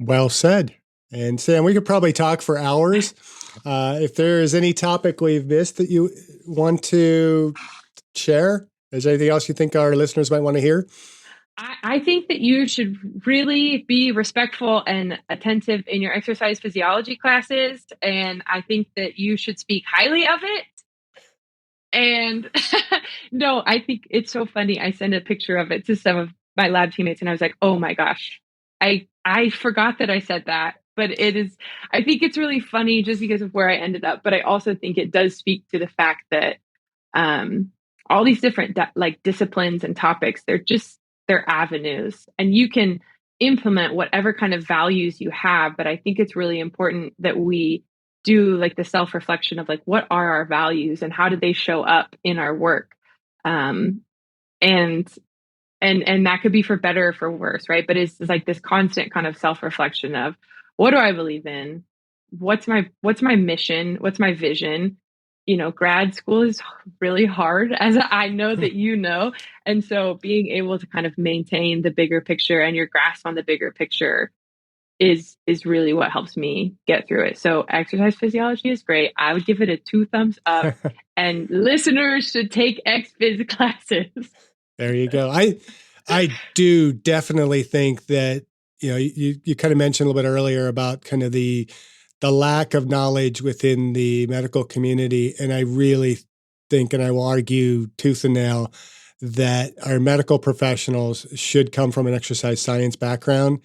Well said. And Sam, we could probably talk for hours. If there is any topic we've missed that you want to share, is there anything else you think our listeners might want to hear? I think that you should really be respectful and attentive in your exercise physiology classes. And I think that you should speak highly of it. And no, I think it's so funny. I sent a picture of it to some of my lab teammates and I was like, oh my gosh, I forgot that I said that. But I think it's really funny just because of where I ended up. But I also think it does speak to the fact that all these different disciplines and topics, they're avenues, and you can implement whatever kind of values you have. But I think it's really important that we do like the self-reflection of like, what are our values and how do they show up in our work? And that could be for better or for worse, right? But it's like this constant kind of self-reflection of, what do I believe in? What's my mission? What's my vision? Grad school is really hard, as I know that and so being able to kind of maintain the bigger picture and your grasp on the bigger picture is really what helps me get through it. So exercise physiology is great. I would give it a 2 thumbs up, and listeners should take XPhys classes. There you go. I do definitely think that, you kind of mentioned a little bit earlier about kind of the lack of knowledge within the medical community. And I really think, and I will argue tooth and nail, that our medical professionals should come from an exercise science background,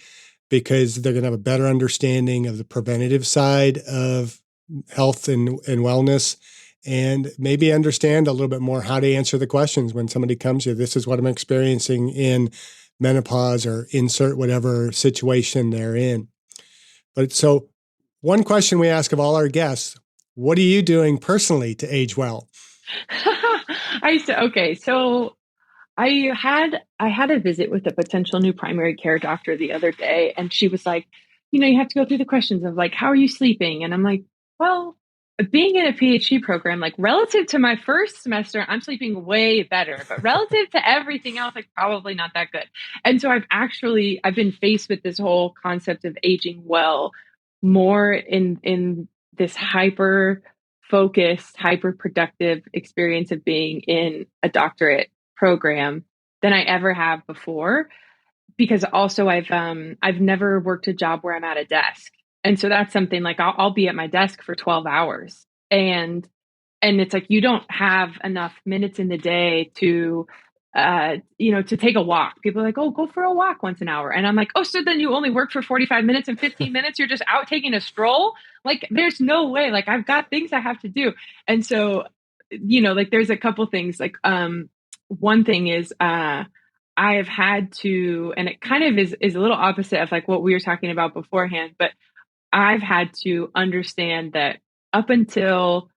because they're going to have a better understanding of the preventative side of health and wellness, and maybe understand a little bit more how to answer the questions when somebody comes to you. This is what I'm experiencing in menopause, or insert whatever situation they're in. But so one question we ask of all our guests: what are you doing personally to age well? So I had a visit with a potential new primary care doctor the other day, and she was like, you have to go through the questions of like, how are you sleeping? And I'm like, well, being in a PhD program, like relative to my first semester, I'm sleeping way better, but relative to everything else, like probably not that good. And so I've been faced with this whole concept of aging well more in this hyper focused, hyper productive experience of being in a doctorate program than I ever have before. Because also I've never worked a job where I'm at a desk. And so that's something like I'll be at my desk for 12 hours and it's like you don't have enough minutes in the day to to take a walk. People are like, oh, go for a walk once an hour. And I'm like, oh, so then you only work for 45 minutes and 15 minutes. You're just out taking a stroll. Like, there's no way. Like, I've got things I have to do. And so, like there's a couple things. Like, one thing is I have had to, and it kind of is a little opposite of like what we were talking about beforehand, but I've had to understand that up until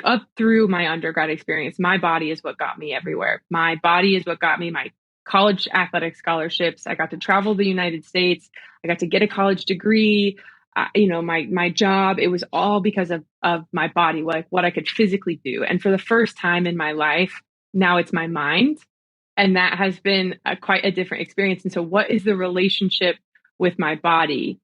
up through my undergrad experience, my body is what got me everywhere. My body is what got me my college athletic scholarships. I got to travel the United States. I got to get a college degree. My job, it was all because of my body, like what I could physically do. And for the first time in my life, now it's my mind. And that has been quite a different experience. And so what is the relationship with my body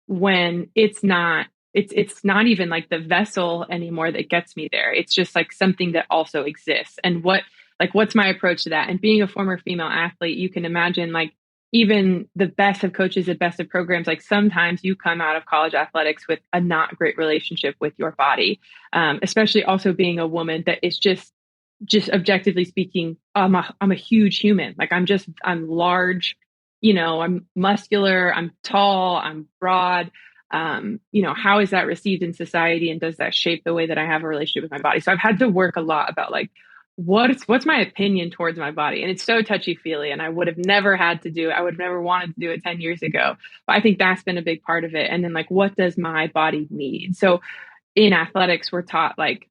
when it's not even like the vessel anymore that gets me there? It's just like something that also exists. And what's my approach to that? And being a former female athlete, you can imagine like even the best of coaches, the best of programs, like sometimes you come out of college athletics with a not great relationship with your body, especially also being a woman that is just objectively speaking, I'm a huge human. Like I'm large, I'm muscular, I'm tall, I'm broad. How is that received in society, and does that shape the way that I have a relationship with my body? So I've had to work a lot about like, what's my opinion towards my body? And it's so touchy feely, and I would have never wanted to do it 10 years ago. But I think that's been a big part of it. And then like, what does my body need? So in athletics, we're taught like,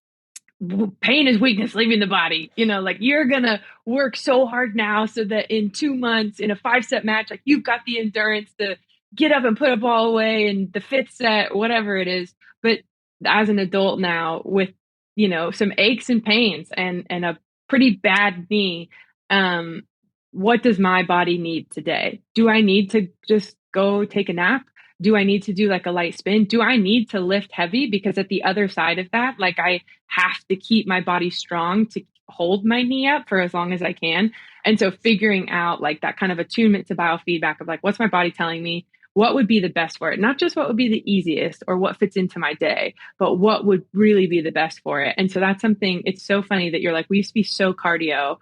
pain is weakness leaving the body, like you're gonna work so hard now so that in 2 months in a 5-set match, like you've got the endurance to get up and put a ball away in the 5th set, whatever it is. But as an adult now with some aches and pains and a pretty bad knee, what does my body need today? Do I need to just go take a nap? Do I need to do like a light spin? Do I need to lift heavy? Because at the other side of that, like I have to keep my body strong to hold my knee up for as long as I can. And so figuring out like that kind of attunement to biofeedback of like, what's my body telling me? What would be the best for it? Not just what would be the easiest or what fits into my day, but what would really be the best for it. And so that's something, it's so funny that you're like, we used to be so cardio.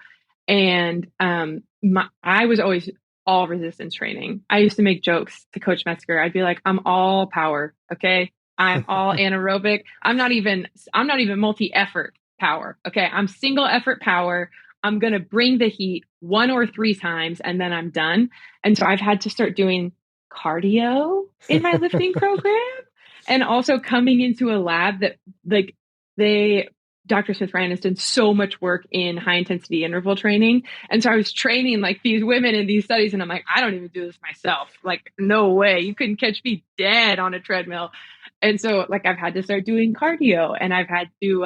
And I was always all resistance training. I used to make jokes to Coach Metzger. I'd be like, I'm all power. Okay. I'm all anaerobic. I'm not even multi-effort power. Okay. I'm single effort power. I'm going to bring the heat 1 or 3 times and then I'm done. And so I've had to start doing cardio in my lifting program, and also coming into a lab that like Dr. Smith Ryan has done so much work in high intensity interval training. And so I was training like these women in these studies, and I'm like, I don't even do this myself. Like, no way. You couldn't catch me dead on a treadmill. And so like, I've had to start doing cardio, and I've had to,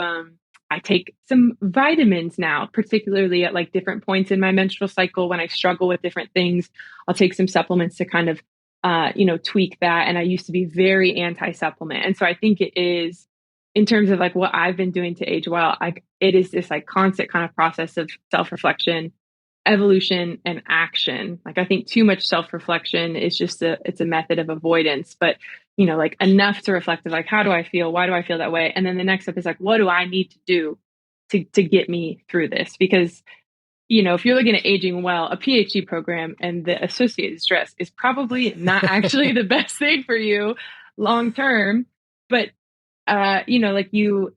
I take some vitamins now, particularly at like different points in my menstrual cycle when I struggle with different things. I'll take some supplements to kind of, tweak that. And I used to be very anti-supplement. And so I think it is, in terms of like what I've been doing to age well, it is this like constant kind of process of self-reflection, evolution, and action. Like I think too much self-reflection is just it's a method of avoidance, but like enough to reflect of like, how do I feel? Why do I feel that way? And then the next step is like, what do I need to do to get me through this? Because if you're looking at aging well, a PhD program and the associated stress is probably not actually the best thing for you long term. But it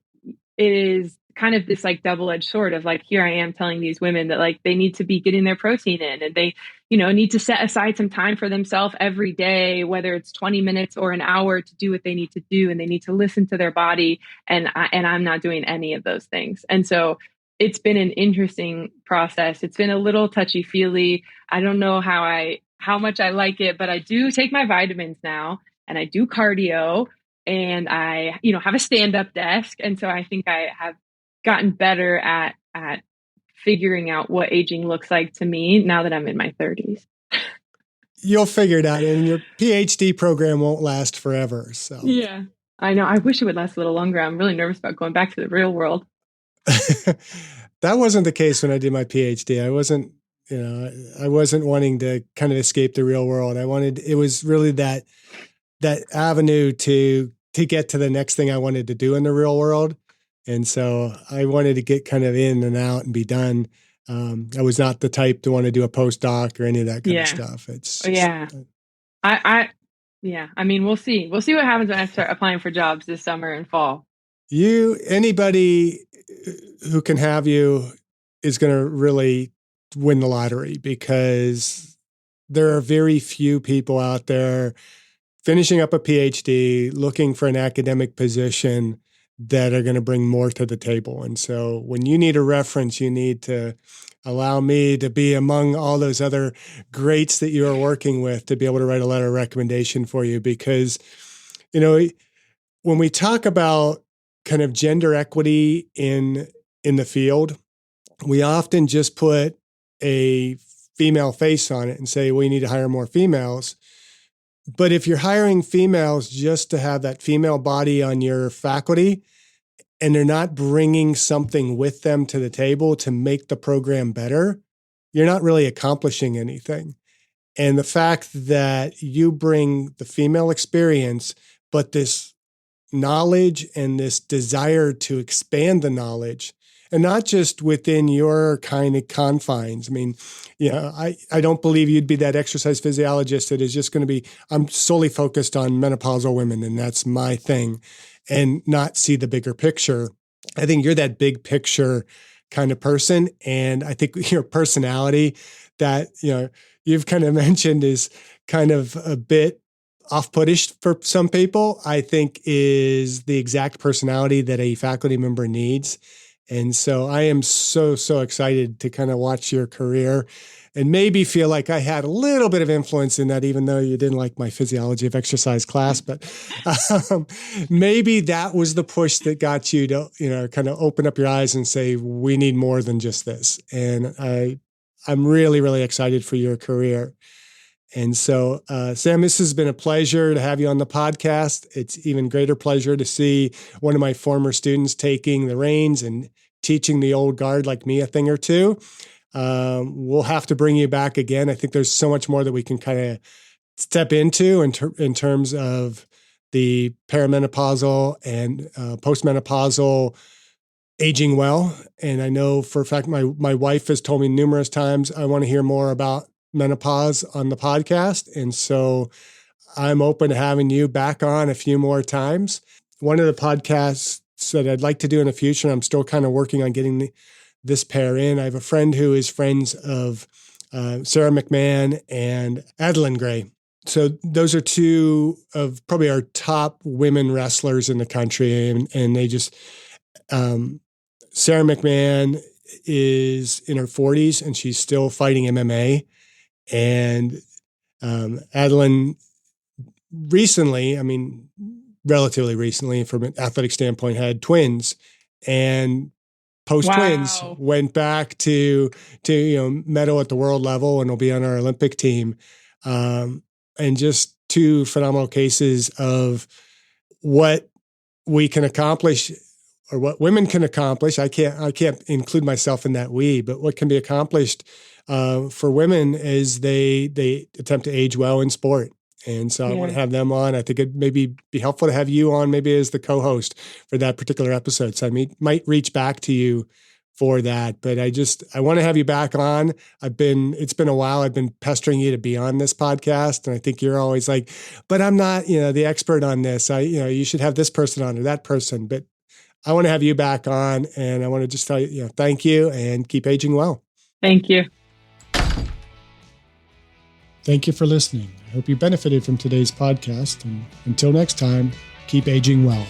is kind of this like double-edged sword of like, here I am telling these women that like they need to be getting their protein in, and they, need to set aside some time for themselves every day, whether it's 20 minutes or an hour, to do what they need to do. And they need to listen to their body. And I'm not doing any of those things. And so it's been an interesting process. It's been a little touchy-feely. I don't know how much I like it, but I do take my vitamins now, and I do cardio. And I, have a stand-up desk. And so I think I have gotten better at figuring out what aging looks like to me now that I'm in my 30s. You'll figure it out, and your PhD program won't last forever. So yeah, I know. I wish it would last a little longer. I'm really nervous about going back to the real world. That wasn't the case when I did my PhD. I wasn't wanting to kind of escape the real world. It was really that avenue to get to the next thing I wanted to do in the real world. And so I wanted to get kind of in and out and be done. I was not the type to want to do a postdoc or any of that kind of stuff. It's just, yeah. I mean, we'll see. We'll see what happens when I start applying for jobs this summer and fall. Anybody who can have you is going to really win the lottery, because there are very few people out there finishing up a PhD, looking for an academic position that are going to bring more to the table. And so when you need a reference, you need to allow me to be among all those other greats that you are working with to be able to write a letter of recommendation for you. Because, when we talk about kind of gender equity in the field, we often just put a female face on it and say, we need to hire more females. But if you're hiring females just to have that female body on your faculty, and they're not bringing something with them to the table to make the program better, you're not really accomplishing anything. And the fact that you bring the female experience, but this knowledge and this desire to expand the knowledge, and not just within your kind of confines. I mean, I don't believe you'd be that exercise physiologist that is just going to be, I'm solely focused on menopausal women and that's my thing, and not see the bigger picture. I think you're that big picture kind of person. And I think your personality that, you've kind of mentioned is kind of a bit off-puttish for some people, I think is the exact personality that a faculty member needs. And so I am so excited to kind of watch your career and maybe feel like I had a little bit of influence in that, even though you didn't like my physiology of exercise class. But maybe that was the push that got you to, kind of open up your eyes and say, we need more than just this. And I'm really, really excited for your career. And so, Sam, this has been a pleasure to have you on the podcast. It's even greater pleasure to see one of my former students taking the reins and teaching the old guard like me a thing or two. We'll have to bring you back again. I think there's so much more that we can kind of step into in terms of the perimenopausal and postmenopausal aging well. And I know for a fact, my wife has told me numerous times, I want to hear more about menopause on the podcast. And so I'm open to having you back on a few more times. One of the podcasts that I'd like to do in the future, I'm still kind of working on getting this pair in. I have a friend who is friends of Sarah McMahon and Adeline Gray. So those are two of probably our top women wrestlers in the country. And they just, Sarah McMahon is in her 40s and she's still fighting MMA. And Adeline recently, relatively recently from an athletic standpoint, had twins, and post-twins went back to medal at the world level and will be on our Olympic team. And just two phenomenal cases of what we can accomplish or what women can accomplish. I can't include myself in that we, but what can be accomplished for women as they attempt to age well in sport. And so I want to have them on. I think it'd maybe be helpful to have you on maybe as the co-host for that particular episode. So I might reach back to you for that, but I want to have you back on. It's been a while. I've been pestering you to be on this podcast. And I think you're always like, but I'm not, the expert on this. You should have this person on or that person, but I want to have you back on, and I want to just tell you, thank you and keep aging well. Thank you. Thank you for listening. I hope you benefited from today's podcast. And until next time, keep aging well.